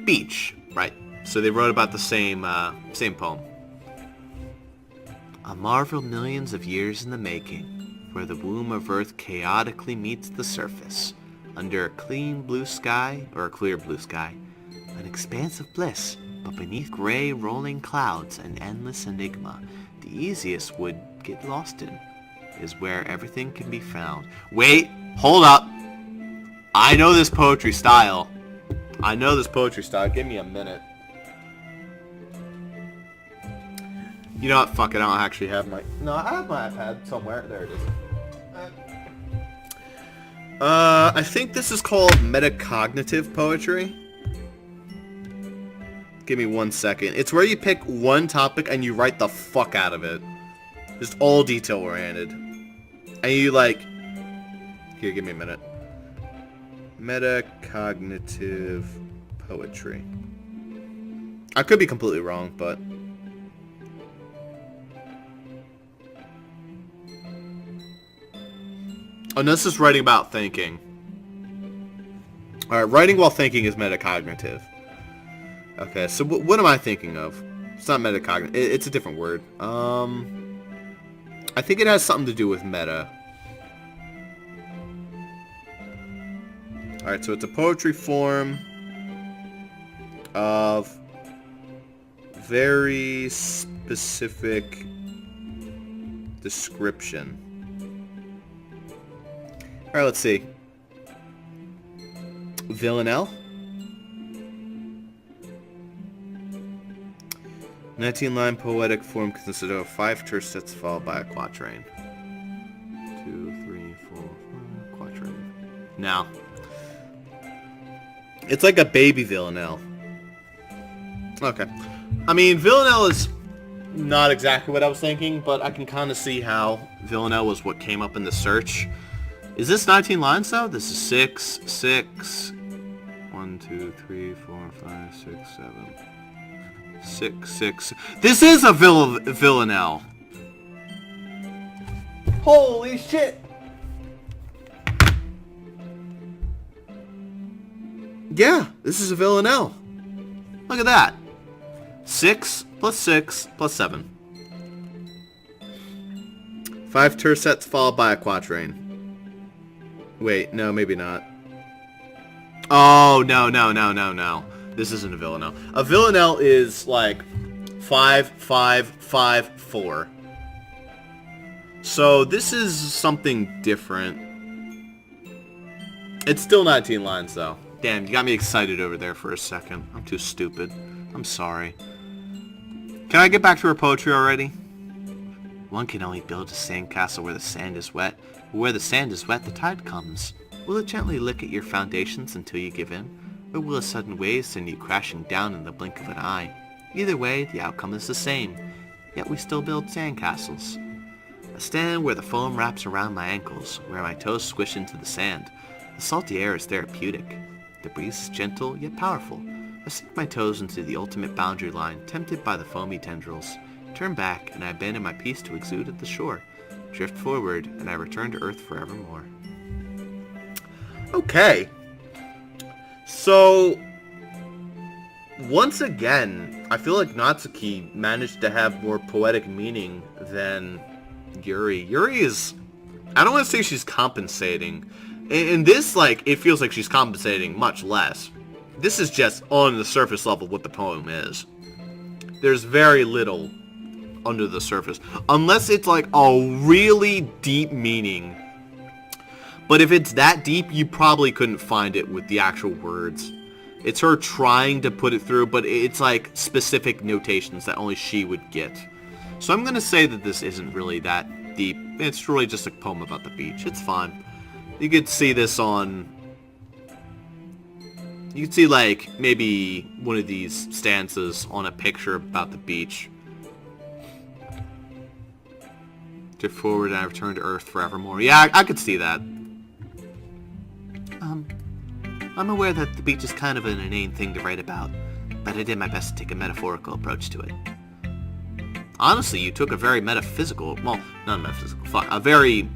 Beach. Right. So they wrote about the same poem. A marvel millions of years in the making, where the womb of Earth chaotically meets the surface, under a clean blue sky, or a clear blue sky, an expanse of bliss, but beneath gray rolling clouds an endless enigma, the easiest would get lost in, is where everything can be found. Wait, hold up. I know this poetry style. Give me a minute. You know what? Fuck it. I don't actually have my... No, I have my iPad somewhere. There it is. I think this is called metacognitive poetry. Give me 1 second. It's where you pick one topic and you write the fuck out of it. Just all detail oriented. And you like... Here, give me a minute. Metacognitive poetry. I could be completely wrong, but... Oh, no, this is writing about thinking. Alright, writing while thinking is metacognitive. Okay, so what am I thinking of? It's not metacognitive. It's a different word. I think it has something to do with meta. Alright, so it's a poetry form of very specific description. Alright, let's see. Villanelle. 19-line poetic form consisted of 5 terse sets followed by a quatrain. 2, 3, 4, 5, quatrain. Now, it's like a baby villanelle. Okay. I mean, villanelle is not exactly what I was thinking, but I can kind of see how villanelle was what came up in the search. Is this 19 lines though? This is 6, 6, 1, 2, 3, 4, 5, 6, 7, 6, 6. This is a villanelle. Holy shit! Yeah, this is a villanelle. Look at that. 6 plus 6 plus 7. 5 tercets followed by a quatrain. Wait, no, maybe not. Oh, no. This isn't a villanelle. A villanelle is like 5, 5, 5, 4. So this is something different. It's still 19 lines though. Damn, you got me excited over there for a second. I'm too stupid. I'm sorry. Can I get back to her poetry already? One can only build a sandcastle where the sand is wet. But where the sand is wet, the tide comes. Will it gently lick at your foundations until you give in? Or will a sudden wave send you crashing down in the blink of an eye? Either way, the outcome is the same. Yet we still build sandcastles. I stand where the foam wraps around my ankles, where my toes squish into the sand. The salty air is therapeutic. The breeze is gentle, yet powerful. I sink my toes into the ultimate boundary line, tempted by the foamy tendrils. Turn back, and I abandon my peace to exude at the shore. Drift forward, and I return to Earth forevermore. Okay. So, once again, I feel like Natsuki managed to have more poetic meaning than Yuri. Yuri is... I don't want to say she's compensating. In this, like, it feels like she's compensating much less. This is just on the surface level what the poem is. There's very little under the surface. Unless it's like a really deep meaning. But if it's that deep, you probably couldn't find it with the actual words. It's her trying to put it through, but it's like specific notations that only she would get. So I'm going to say that this isn't really that deep. It's really just a poem about the beach. It's fine. You could see this on... You could see, like, maybe one of these stanzas on a picture about the beach. Drift forward and I return to Earth forevermore. Yeah, I could see that. I'm aware that the beach is kind of an inane thing to write about, but I did my best to take a metaphorical approach to it. Honestly, you took a very metaphysical... Well, not metaphysical. Fuck. A very...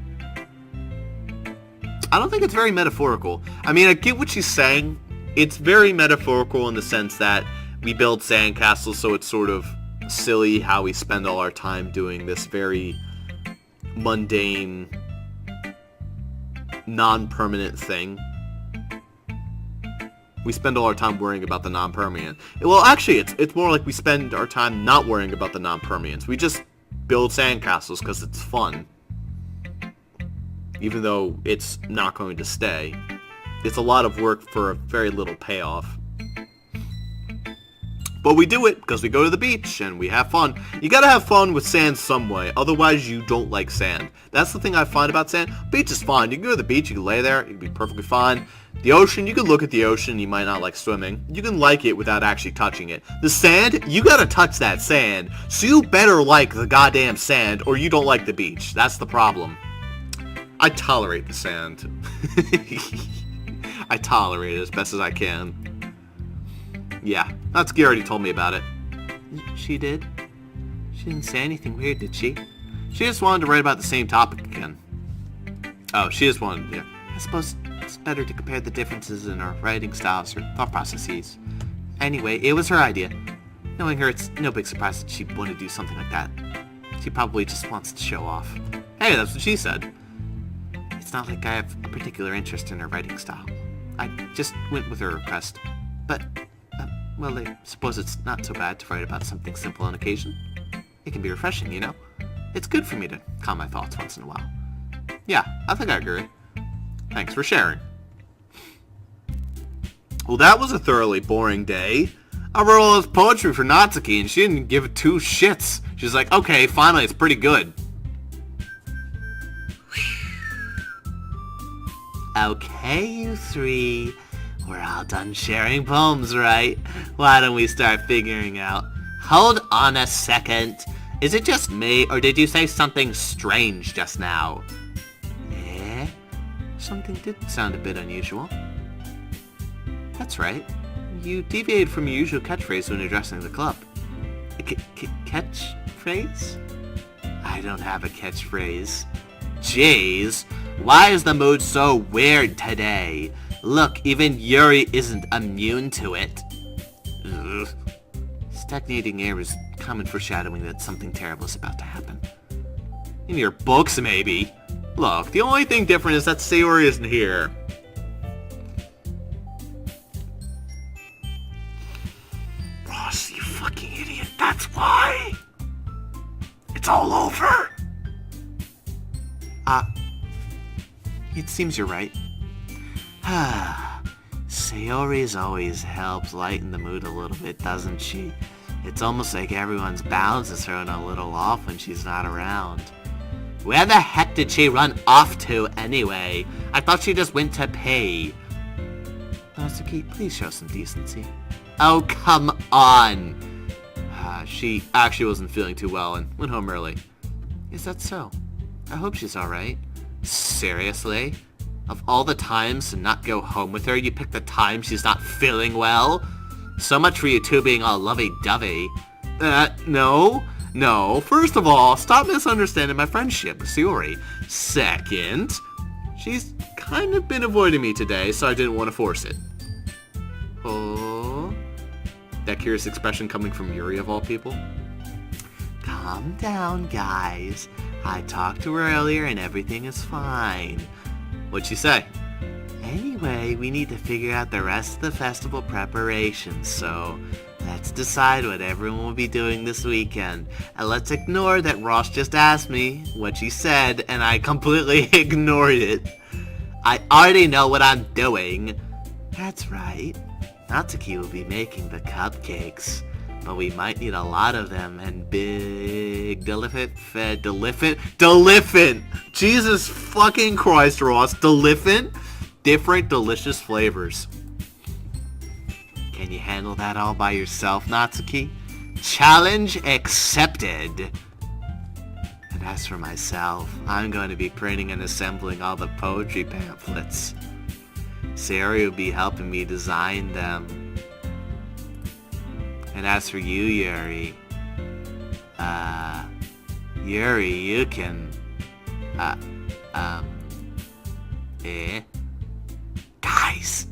I don't think it's very metaphorical. I mean, I get what she's saying. It's very metaphorical in the sense that we build sandcastles, so it's sort of silly how we spend all our time doing this very mundane, non-permanent thing. We spend all our time worrying about the non-permanent. Well, actually, it's more like we spend our time not worrying about the non-permanents. We just build sandcastles because it's fun. Even though it's not going to stay. It's a lot of work for a very little payoff. But we do it because we go to the beach and we have fun. You gotta have fun with sand some way, otherwise you don't like sand. That's the thing I find about sand. Beach is fine. You can go to the beach, you can lay there, you'll be perfectly fine. The ocean, you can look at the ocean, you might not like swimming. You can like it without actually touching it. The sand, you gotta touch that sand, so you better like the goddamn sand or you don't like the beach. That's the problem. I tolerate the sand. I tolerate it as best as I can. Yeah, Natsuki already told me about it. She did? She didn't say anything weird, did she? She just wanted to write about the same topic again. Oh, she just wanted, yeah. I suppose it's better to compare the differences in our writing styles or thought processes. Anyway, it was her idea. Knowing her, it's no big surprise that she'd want to do something like that. She probably just wants to show off. Hey, that's what she said. It's not like I have a particular interest in her writing style. I just went with her request. But, well, I suppose it's not so bad to write about something simple on occasion. It can be refreshing, you know? It's good for me to calm my thoughts once in a while. Yeah, I think I agree. Thanks for sharing. Well, that was a thoroughly boring day. I wrote all this poetry for Natsuki, and she didn't give it two shits. She's like, okay, finally, it's pretty good. Okay, you three. We're all done sharing poems, right? Why don't we start figuring out... Hold on a second. Is it just me, or did you say something strange just now? Eh? something did sound a bit unusual. That's right. You deviated from your usual catchphrase when addressing the club. Catchphrase? I don't have a catchphrase. Jeez, why is the mood so weird today? Look, even Yuri isn't immune to it. Ugh. Stagnating air is common foreshadowing that something terrible is about to happen. In your books, maybe. Look, the only thing different is that Sayori isn't here. Ross, you fucking idiot. That's why. It's all over. It seems you're right. Sayori's always helps lighten the mood a little bit, doesn't she? It's almost like everyone's balance is thrown a little off when she's not around. Where the heck did she run off to anyway? I thought she just went to pay. Natsuki, please show some decency. Oh, come on! She actually wasn't feeling too well and went home early. Is that so? I hope she's alright. Seriously? Of all the times to not go home with her, you picked the time she's not feeling well? So much for you two being all lovey-dovey. No. First of all, stop misunderstanding my friendship with Sayori. Second, she's kind of been avoiding me today, so I didn't want to force it. Oh? That curious expression coming from Yuri of all people? Calm down, guys. I talked to her earlier and everything is fine. What'd she say? Anyway, we need to figure out the rest of the festival preparations, so let's decide what everyone will be doing this weekend. And let's ignore that Ross just asked me what she said, and I completely ignored it. I already know what I'm doing. That's right. Natsuki will be making the cupcakes, but we might need a lot of them, and big Delifant? Jesus fucking Christ, Ross. Delifant? Different delicious flavors. Can you handle that all by yourself, Natsuki? Challenge accepted. And as for myself, I'm going to be printing and assembling all the poetry pamphlets. Sayori will be helping me design them. And as for you, Yuri, you can, Guys,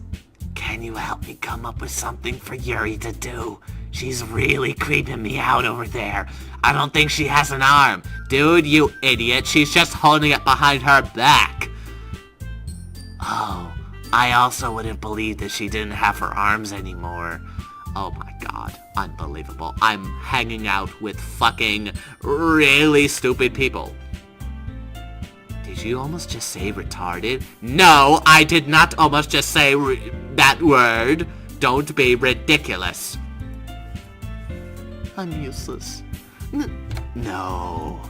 can you help me come up with something for Yuri to do? She's really creeping me out over there. I don't think she has an arm. Dude, you idiot, she's just holding it behind her back. Oh, I also would have believed that she didn't have her arms anymore. Oh my god, unbelievable. I'm hanging out with fucking really stupid people. Did you almost just say retarded? No, I did not almost just say that word. Don't be ridiculous. I'm useless. No,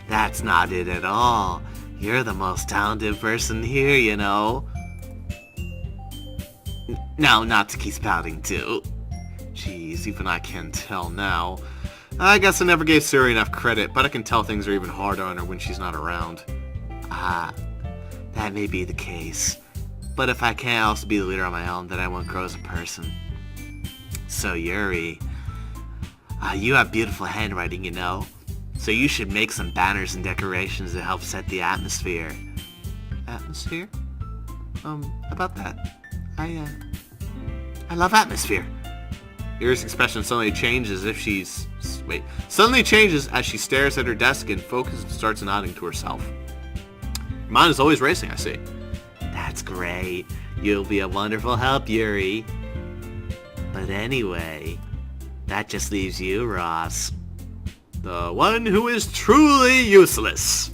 that's not it at all. You're the most talented person here, you know. Now Natsuki's pouting too. Jeez, even I can't tell now. I guess I never gave Sayori enough credit, but I can tell things are even harder on her when she's not around. That may be the case. But if I can't also be the leader on my own, then I won't grow as a person. So Yuri, you have beautiful handwriting, you know. So you should make some banners and decorations to help set the atmosphere. Atmosphere? About that. I love atmosphere. Yuri's expression suddenly changes as she stares at her desk and focuses and starts nodding to herself. Mine is always racing, I see. That's great. You'll be a wonderful help, Yuri. But anyway, that just leaves you, Ross. The one who is truly useless.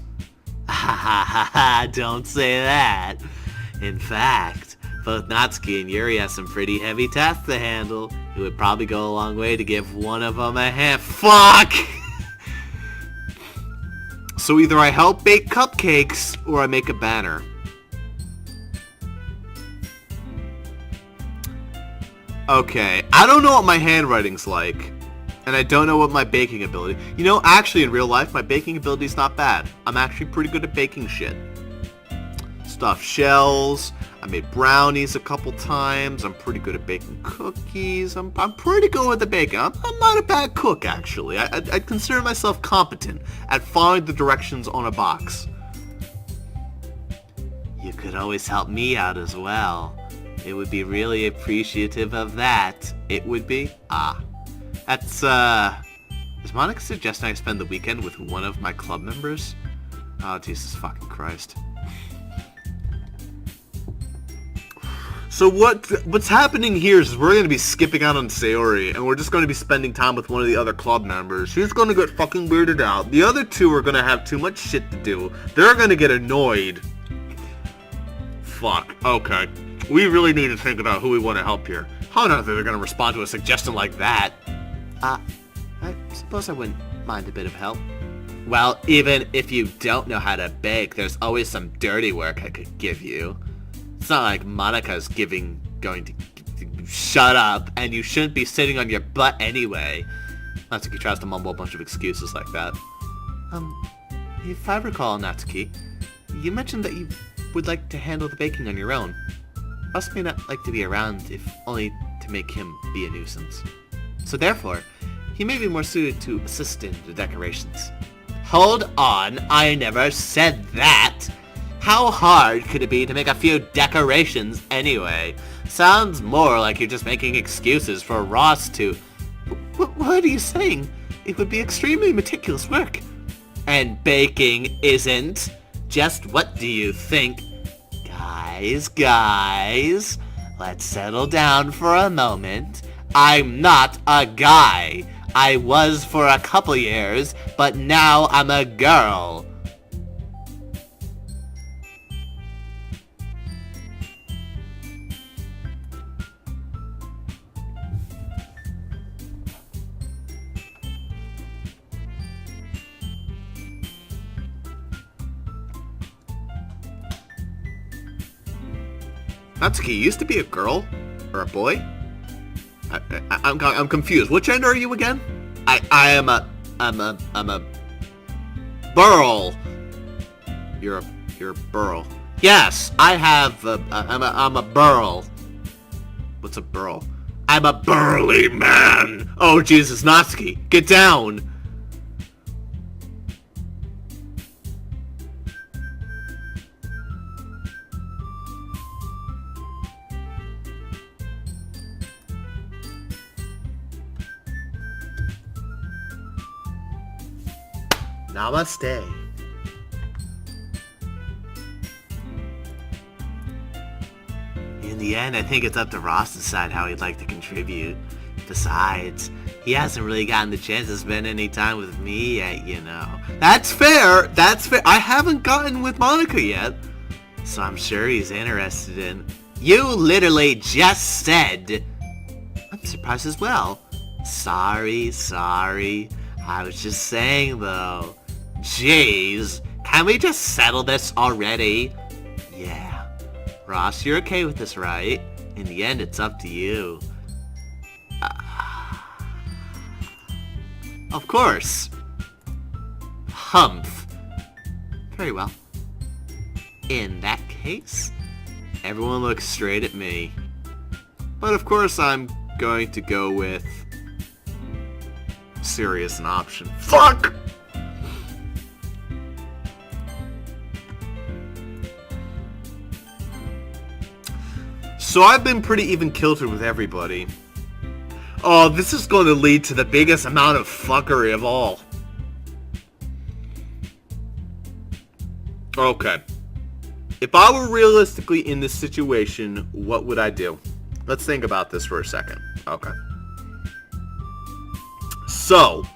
Ha ha ha ha, don't say that. In fact, both Natsuki and Yuri have some pretty heavy tasks to handle. It would probably go a long way to give one of them a hand. Fuck! So either I help bake cupcakes, or I make a banner. Okay, I don't know what my handwriting's like. And I don't know what my baking ability... You know, actually in real life, my baking ability's not bad. I'm actually pretty good at baking shit. stuffed shells. I made brownies a couple times. I'm pretty good at baking cookies. I'm pretty good with the baking. I'm not a bad cook, actually. I'd consider myself competent at following the directions on a box. You could always help me out as well. It would be really appreciative of that. It would be? That's, is Monica suggesting I spend the weekend with one of my club members? Oh, Jesus fucking Christ. So what's happening here is we're going to be skipping out on Sayori, and we're just going to be spending time with one of the other club members. She's going to get fucking weirded out. The other two are going to have too much shit to do. They're going to get annoyed. Fuck. Okay. We really need to think about who we want to help here. How on earth are they going to respond to a suggestion like that? I suppose I wouldn't mind a bit of help. Well, even if you don't know how to bake, there's always some dirty work I could give you. It's not like Monica's going to shut up, and you shouldn't be sitting on your butt anyway. Natsuki tries to mumble a bunch of excuses like that. If I recall, Natsuki, you mentioned that you would like to handle the baking on your own. Russ may not like to be around, if only to make him be a nuisance. So therefore, he may be more suited to assist in the decorations. Hold on, I never said that! How hard could it be to make a few decorations anyway? Sounds more like you're just making excuses for Ross to... What are you saying? It would be extremely meticulous work. And baking isn't? Just what do you think? Guys, let's settle down for a moment. I'm not a guy. I was for a couple years, but now I'm a girl. Natsuki, you used to be a girl? Or a boy? I'm confused. What gender are you again? I'm a burl. You're a burl. Yes, I'm a burl. What's a burl? I'm a burly man. Oh, Jesus, Natsuki, get down. Namaste. In the end, I think it's up to Ross to decide how he'd like to contribute. Besides, he hasn't really gotten the chance to spend any time with me yet, you know. That's fair. I haven't gotten with Monica yet. So I'm sure he's interested in... You literally just said... I'm surprised as well. Sorry. I was just saying, though. Jeez, can we just settle this already? Yeah. Ross, you're okay with this, right? In the end, it's up to you. Of course. Humph. Very well. In that case, everyone looks straight at me. But of course I'm going to go with... serious an option. Fuck! So I've been pretty even-kiltered with everybody. Oh, this is going to lead to the biggest amount of fuckery of all. Okay. If I were realistically in this situation, what would I do? Let's think about this for a second. Okay. So,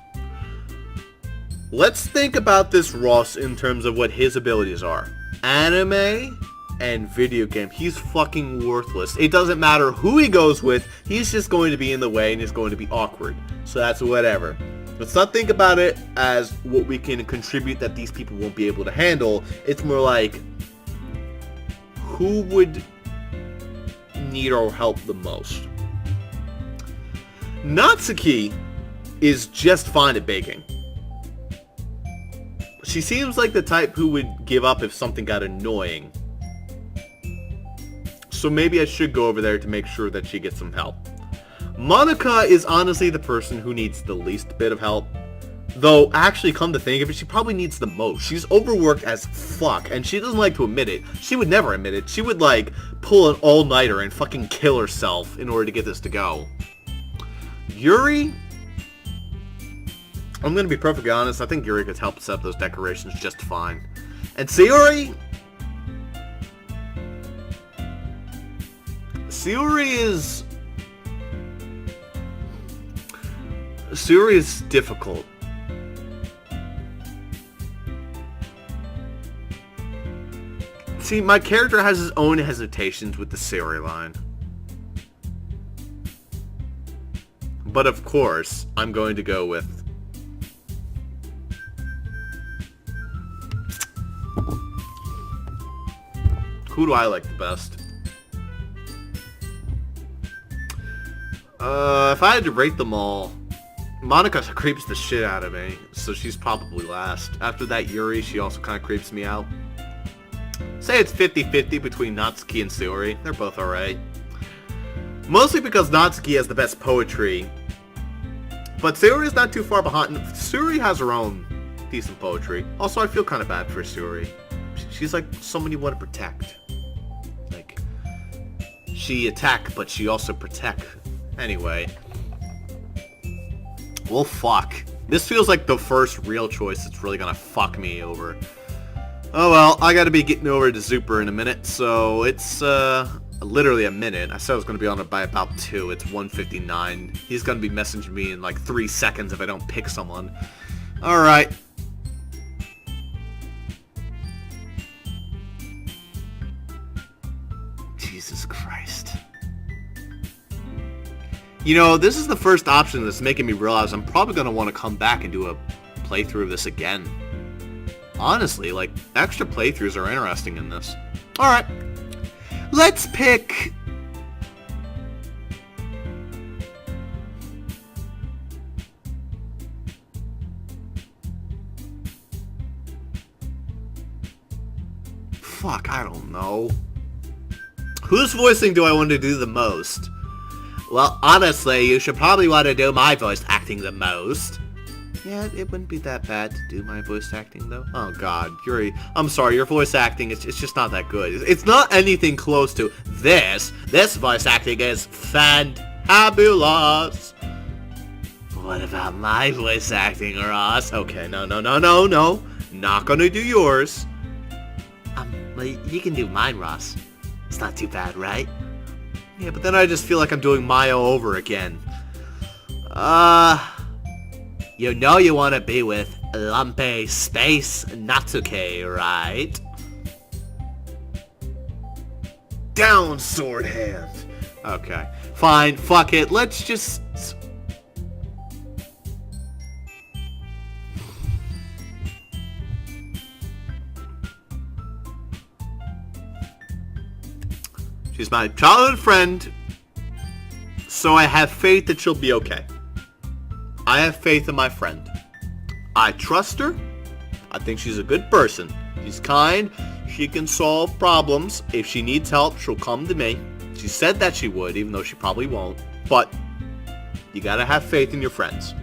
let's think about this Ross in terms of what his abilities are. Anime and video game. He's fucking worthless. It doesn't matter who he goes with, he's just going to be in the way and he's going to be awkward. So that's whatever. Let's not think about it as what we can contribute that these people won't be able to handle. It's more like, who would need our help the most? Natsuki is just fine at baking. She seems like the type who would give up if something got annoying. so maybe I should go over there to make sure that she gets some help. Monica is honestly the person who needs the least bit of help. Though, actually, come to think of it, she probably needs the most. She's overworked as fuck, and she doesn't like to admit it. She would never admit it. She would, like, pull an all-nighter and fucking kill herself in order to get this to go. Yuri? I'm gonna be perfectly honest, I think Yuri could help set up those decorations just fine. And Sayori? Sayori is difficult. See, my character has his own hesitations with the Sayori line. But of course, I'm going to go with... Who do I like the best? If I had to rate them all, Monica creeps the shit out of me, so she's probably last. After that, Yuri, she also kind of creeps me out. Say it's 50-50 between Natsuki and Sayori. They're both alright. Mostly because Natsuki has the best poetry, but Sayori's not too far behind. Sayori has her own decent poetry. Also, I feel kind of bad for Sayori. She's like someone you want to protect. Like, she attack, but she also protect. Anyway. Well, fuck. This feels like the first real choice that's really gonna fuck me over. Oh well, I gotta be getting over to Zuper in a minute, so it's, literally a minute. I said I was gonna be on it by about 2. It's 1:59. He's gonna be messaging me in like 3 seconds if I don't pick someone. Alright. Jesus Christ. You know, this is the first option that's making me realize I'm probably going to want to come back and do a playthrough of this again. Honestly, like, extra playthroughs are interesting in this. Alright. Let's pick... Fuck, I don't know. Whose voicing do I want to do the most? Well, honestly, you should probably want to do my voice acting the most. Yeah, it wouldn't be that bad to do my voice acting, though. Oh, God. Yuri, I'm sorry, your voice acting, it's just not that good. It's not anything close to this. This voice acting is fantabulous. What about my voice acting, Ross? Okay, no. Not gonna do yours. Well, you can do mine, Ross. It's not too bad, right? Yeah, but then I just feel like I'm doing Mayo over again. You know you want to be with Lumpy Space Natsuki, right? Down, sword hand. Okay. Fine, fuck it. Let's just... She's my childhood friend, so I have faith that she'll be okay. I have faith in my friend. I trust her. I think she's a good person. She's kind. She can solve problems. If she needs help, she'll come to me. She said that she would, even though she probably won't. But you gotta have faith in your friends.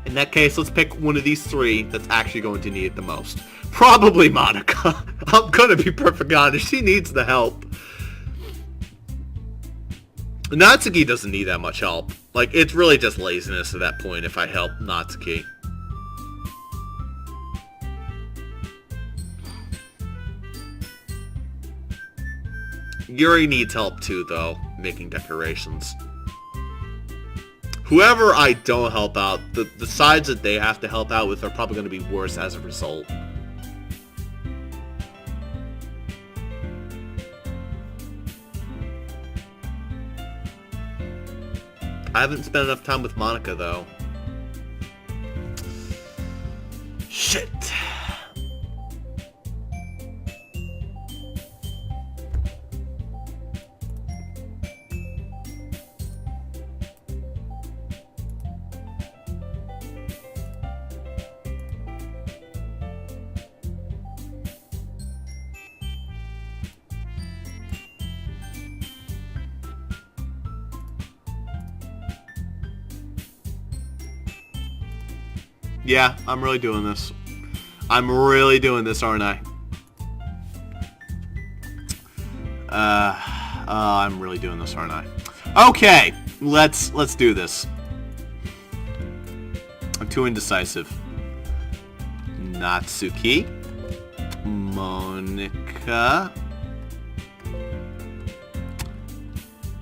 In that case, let's pick one of these 3 that's actually going to need it the most. Probably Monica. I'm gonna be perfectly honest. She needs the help. Natsuki doesn't need that much help. Like, it's really just laziness at that point if I help Natsuki. Yuri needs help too, though, making decorations. Whoever I don't help out, the sides that they have to help out with are probably going to be worse as a result. I haven't spent enough time with Monica, though. Shit. Yeah, I'm really doing this. I'm really doing this, aren't I? I'm really doing this, aren't I? Okay, let's do this. I'm too indecisive. Natsuki, Monica,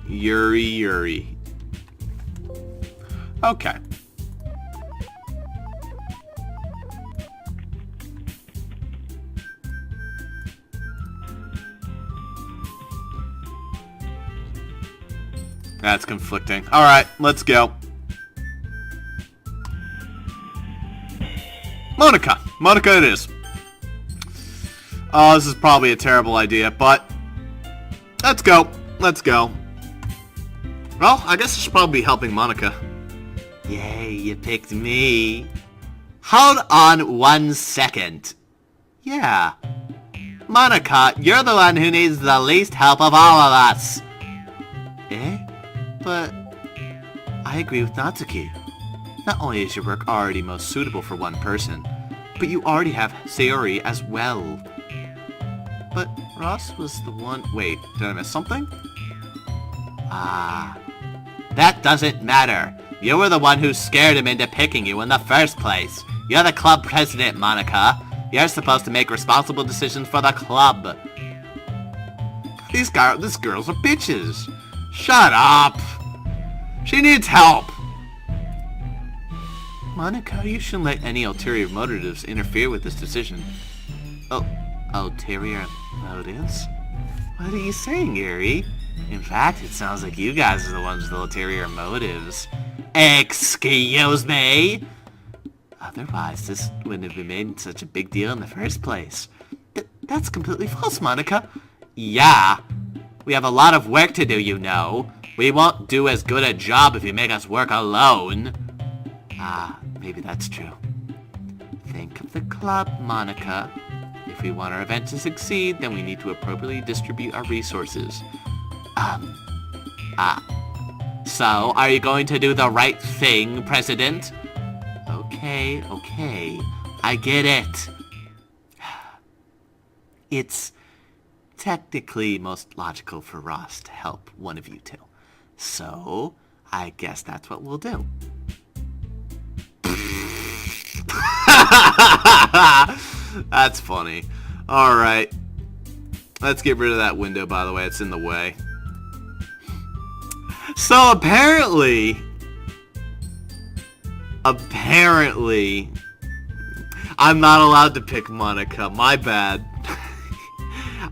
Yuri. Okay. That's conflicting. Alright, let's go. Monica! Monica it is. Oh, this is probably a terrible idea, but let's go. Let's go. Well, I guess I should probably be helping Monica. Yay, you picked me. Hold on 1 second. Yeah. Monica, you're the one who needs the least help of all of us. Eh? But I agree with Natsuki. Not only is your work already most suitable for one person, but you already have Sayori as well. But Ross was the one... Wait, did I miss something? Ah, that doesn't matter. You were the one who scared him into picking you in the first place. You're the club president, Monica. You're supposed to make responsible decisions for the club. These girls are bitches. Shut up. She needs help. Monica, you shouldn't let any ulterior motives interfere with this decision. Oh, ulterior motives? What are you saying, Yuri? In fact, it sounds like you guys are the ones with ulterior motives. Excuse me? Otherwise, this wouldn't have been made such a big deal in the first place. That's completely false, Monica. Yeah. We have a lot of work to do, you know. We won't do as good a job if you make us work alone. Ah, maybe that's true. Think of the club, Monica. If we want our event to succeed, then we need to appropriately distribute our resources. So, are you going to do the right thing, President? Okay, I get it. It's technically most logical for Ross to help one of you two. So, I guess that's what we'll do. That's funny. Alright. Let's get rid of that window, by the way. It's in the way. So, apparently, I'm not allowed to pick Monica. My bad.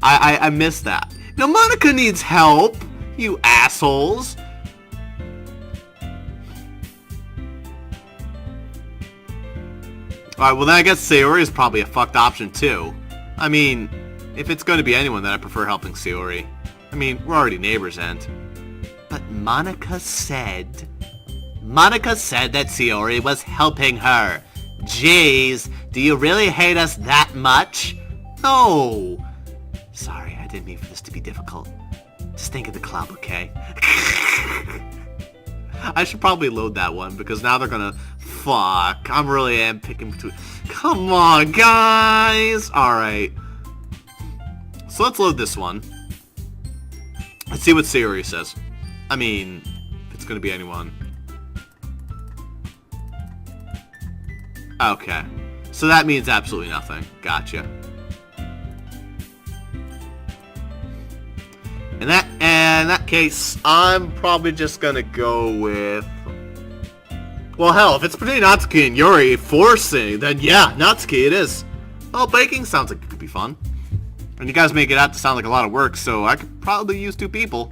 I missed that. Now, Monica needs help, you assholes. Alright, well then I guess Sayori is probably a fucked option too. I mean, if it's going to be anyone, then I prefer helping Sayori. I mean, we're already neighbors, and... But Monica said that Sayori was helping her. Jeez, do you really hate us that much? No. Sorry, I didn't mean for this to be difficult. Just think of the club, okay? I should probably load that one, because now they're gonna... Fuck, I really am picking between... Come on, guys! Alright. So let's load this one. Let's see what Sayori says. I mean, if it's gonna be anyone. Okay. So that means absolutely nothing. Gotcha. In that case, I'm probably just gonna go with... Well, hell, if it's between Natsuki and Yuri forcing, then yeah, Natsuki it is. Well, baking sounds like it could be fun. And you guys make it out to sound like a lot of work, so I could probably use 2 people.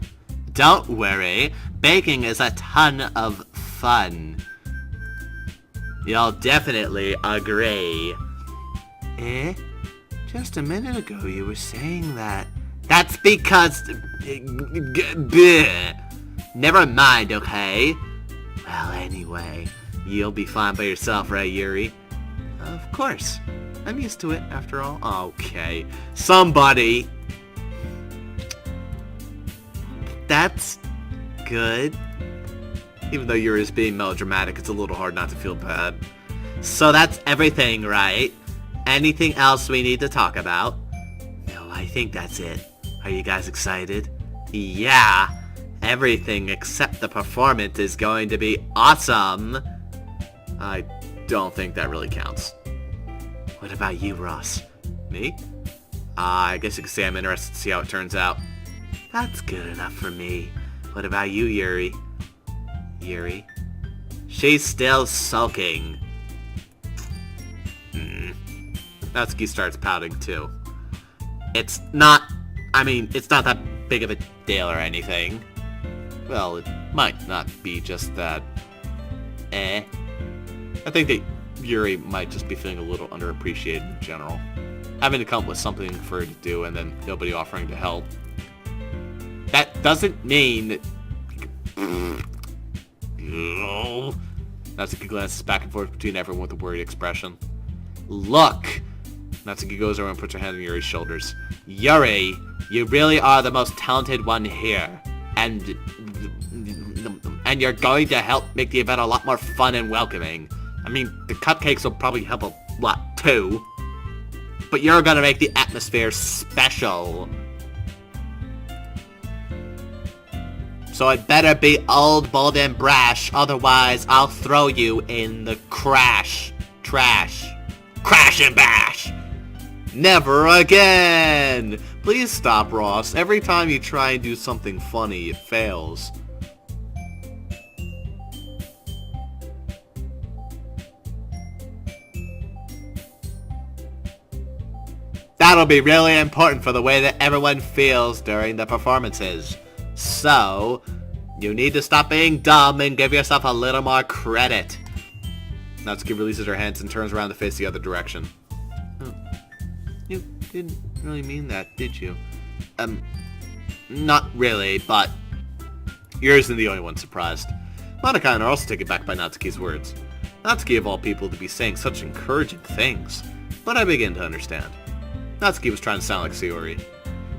Don't worry, baking is a ton of fun. You'll definitely agree. Eh? Just a minute ago you were saying that. That's because... Never mind, okay? Well, anyway, you'll be fine by yourself, right, Yuri? Of course. I'm used to it, after all. Okay. Somebody. That's good. Even though Yuri's being melodramatic, it's a little hard not to feel bad. So that's everything, right? Anything else we need to talk about? No, I think that's it. Are you guys excited? Yeah! Everything except the performance is going to be awesome! I don't think that really counts. What about you, Ross? Me? I guess you could say I'm interested to see how it turns out. That's good enough for me. What about you, Yuri? Yuri? She's still sulking. Natsuki starts pouting too. It's not that big of a deal or anything. Well, it might not be just that. I think that Yuri might just be feeling a little underappreciated in general. Having to come up with something for her to do and then nobody offering to help. That doesn't mean that... Natsuki glances back and forth between everyone with a worried expression. Look! Natsuki goes over and puts her hand on Yuri's shoulders. Yuri, you really are the most talented one here. And you're going to help make the event a lot more fun and welcoming. I mean, the cupcakes will probably help a lot too. But you're gonna make the atmosphere special. So it better be old, bold, and brash, otherwise I'll throw you in the trash. Crash and bash! Never again! Please stop, Ross. Every time you try and do something funny, it fails. That'll be really important for the way that everyone feels during the performances. So, you need to stop being dumb and give yourself a little more credit. Natsuki releases her hands and turns around to face the other direction. Oh, you didn't really mean that, did you? Not really, but Yuri isn't the only one surprised. Monica and are also taken back by Natsuki's words. Natsuki of all people to be saying such encouraging things, but I begin to understand. Natsuki was trying to sound like Sayori.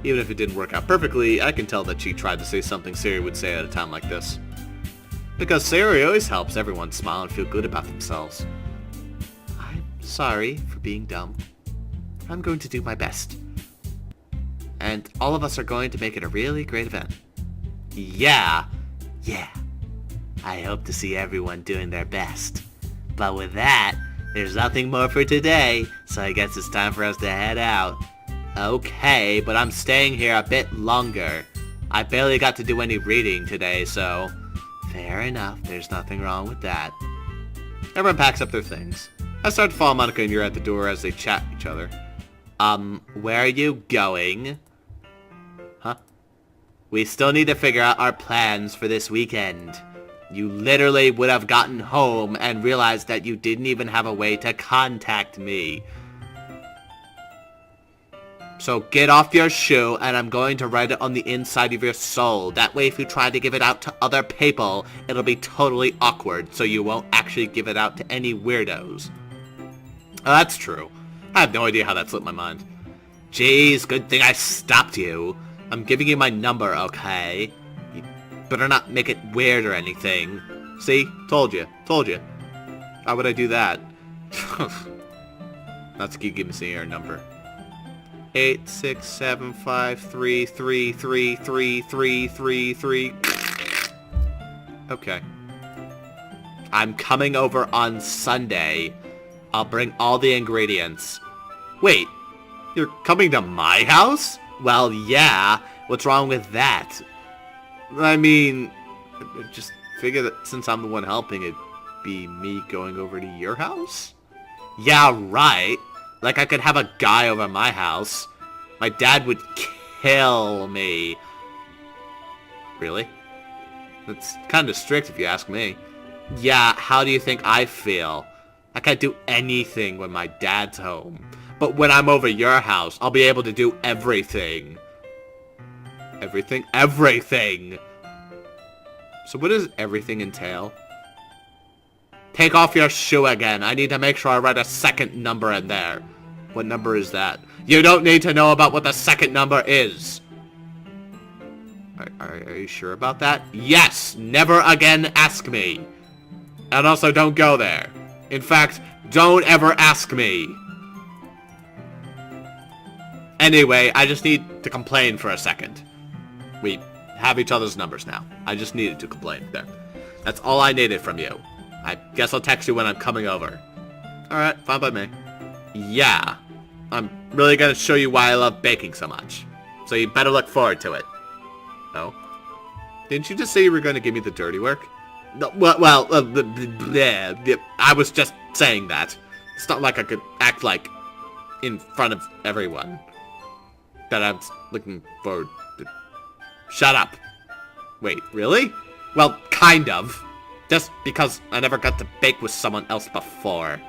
Even if it didn't work out perfectly, I can tell that she tried to say something Sayori would say at a time like this. Because Sayori always helps everyone smile and feel good about themselves. I'm sorry for being dumb. I'm going to do my best. And all of us are going to make it a really great event. Yeah. I hope to see everyone doing their best. But with that, there's nothing more for today, so I guess it's time for us to head out. Okay, but I'm staying here a bit longer. I barely got to do any reading today, so... Fair enough, there's nothing wrong with that. Everyone packs up their things. I start to follow Monica and Yuri at the door as they chat with each other. Where are you going? Huh? We still need to figure out our plans for this weekend. You literally would have gotten home and realized that you didn't even have a way to contact me. So get off your shoe, and I'm going to write it on the inside of your soul. That way, if you try to give it out to other people, it'll be totally awkward, so you won't actually give it out to any weirdos. Oh, that's true. I have no idea how that slipped my mind. Jeez, good thing I stopped you. I'm giving you my number, okay? You better not make it weird or anything. See? Told you. Why would I do that? Natsuki, give me your number. 86753333333. Okay. I'm coming over on Sunday. I'll bring all the ingredients. Wait, you're coming to my house? Well, yeah. What's wrong with that? I mean, I just figure that since I'm the one helping, it'd be me going over to your house? Yeah, right. Like, I could have a guy over my house. My dad would kill me. Really? That's kind of strict if you ask me. Yeah, how do you think I feel? I can't do anything when my dad's home. But when I'm over your house, I'll be able to do everything. Everything? Everything! So what does everything entail? Take off your shoe again. I need to make sure I write a second number in there. What number is that? You don't need to know about what the second number is. Are you sure about that? Yes! Never again ask me. And also don't go there. In fact, Don't ever ask me. Anyway, I just need to complain for a second. We have each other's numbers now. I just needed to complain. There. That's all I needed from you. I guess I'll text you when I'm coming over. Alright, fine by me. Yeah. I'm really gonna show you why I love baking so much. So you better look forward to it. Oh? Didn't you just say you were gonna give me the dirty work? No, I was just saying that. It's not like I could act like in front of everyone that I'm looking forward to. Shut up. Wait, really? Well, kind of. Just because I never got to bake with someone else before.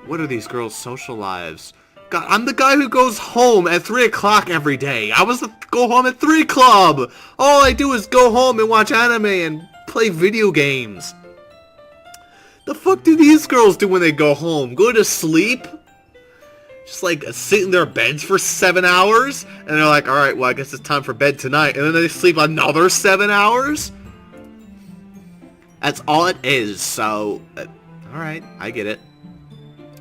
What are these girls' social lives? God, I'm the guy who goes home at 3 o'clock every day. I was the go home at 3 club. All I do is go home and watch anime and play video games. The fuck do these girls do when they go home? Go to sleep? Just like sit in their beds for 7 hours? And they're like, alright, well I guess it's time for bed tonight. And then they sleep another 7 hours? That's all it is, so... alright, I get it.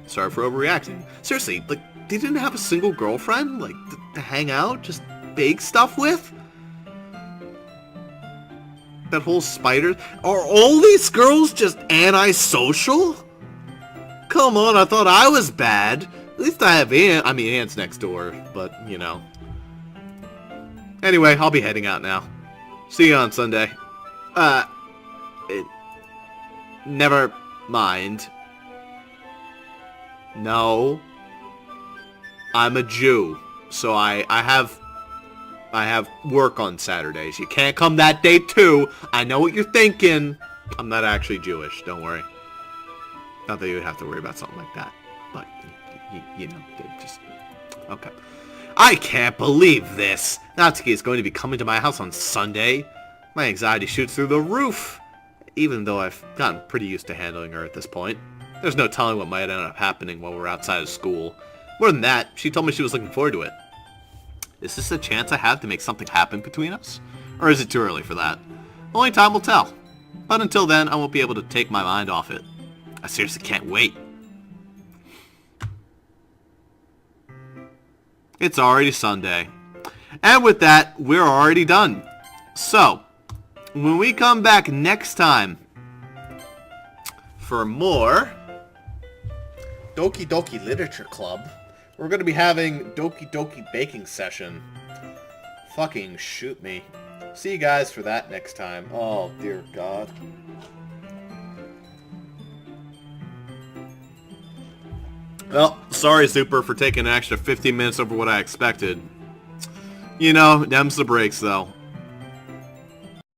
Sorry for overreacting. Seriously, like, they didn't have a single girlfriend? Like, to hang out? Just bake stuff with? That whole spider... Are all these girls just antisocial? Come on, I thought I was bad. At least I have Aunt's next door, but, you know. Anyway, I'll be heading out now. See you on Sunday. Never mind. No. I'm a Jew, so I have work on Saturdays. You can't come that day too. I know what you're thinking. I'm not actually Jewish, don't worry. Not that you would have to worry about something like that, but you know, just okay. I can't believe this. Natsuki is going to be coming to my house on Sunday. My anxiety shoots through the roof, even though I've gotten pretty used to handling her at this point. There's no telling what might end up happening while we're outside of school. More than that, she told me she was looking forward to it. Is this a chance I have to make something happen between us? Or is it too early for that? Only time will tell. But until then, I won't be able to take my mind off it. I seriously can't wait. It's already Sunday. And with that, we're already done. So, when we come back next time for more Doki Doki Literature Club, we're going to be having Doki Doki Baking Session. Fucking shoot me. See you guys for that next time. Oh, dear God. Well, sorry, Super, for taking an extra 15 minutes over what I expected. You know, them's the breaks, though.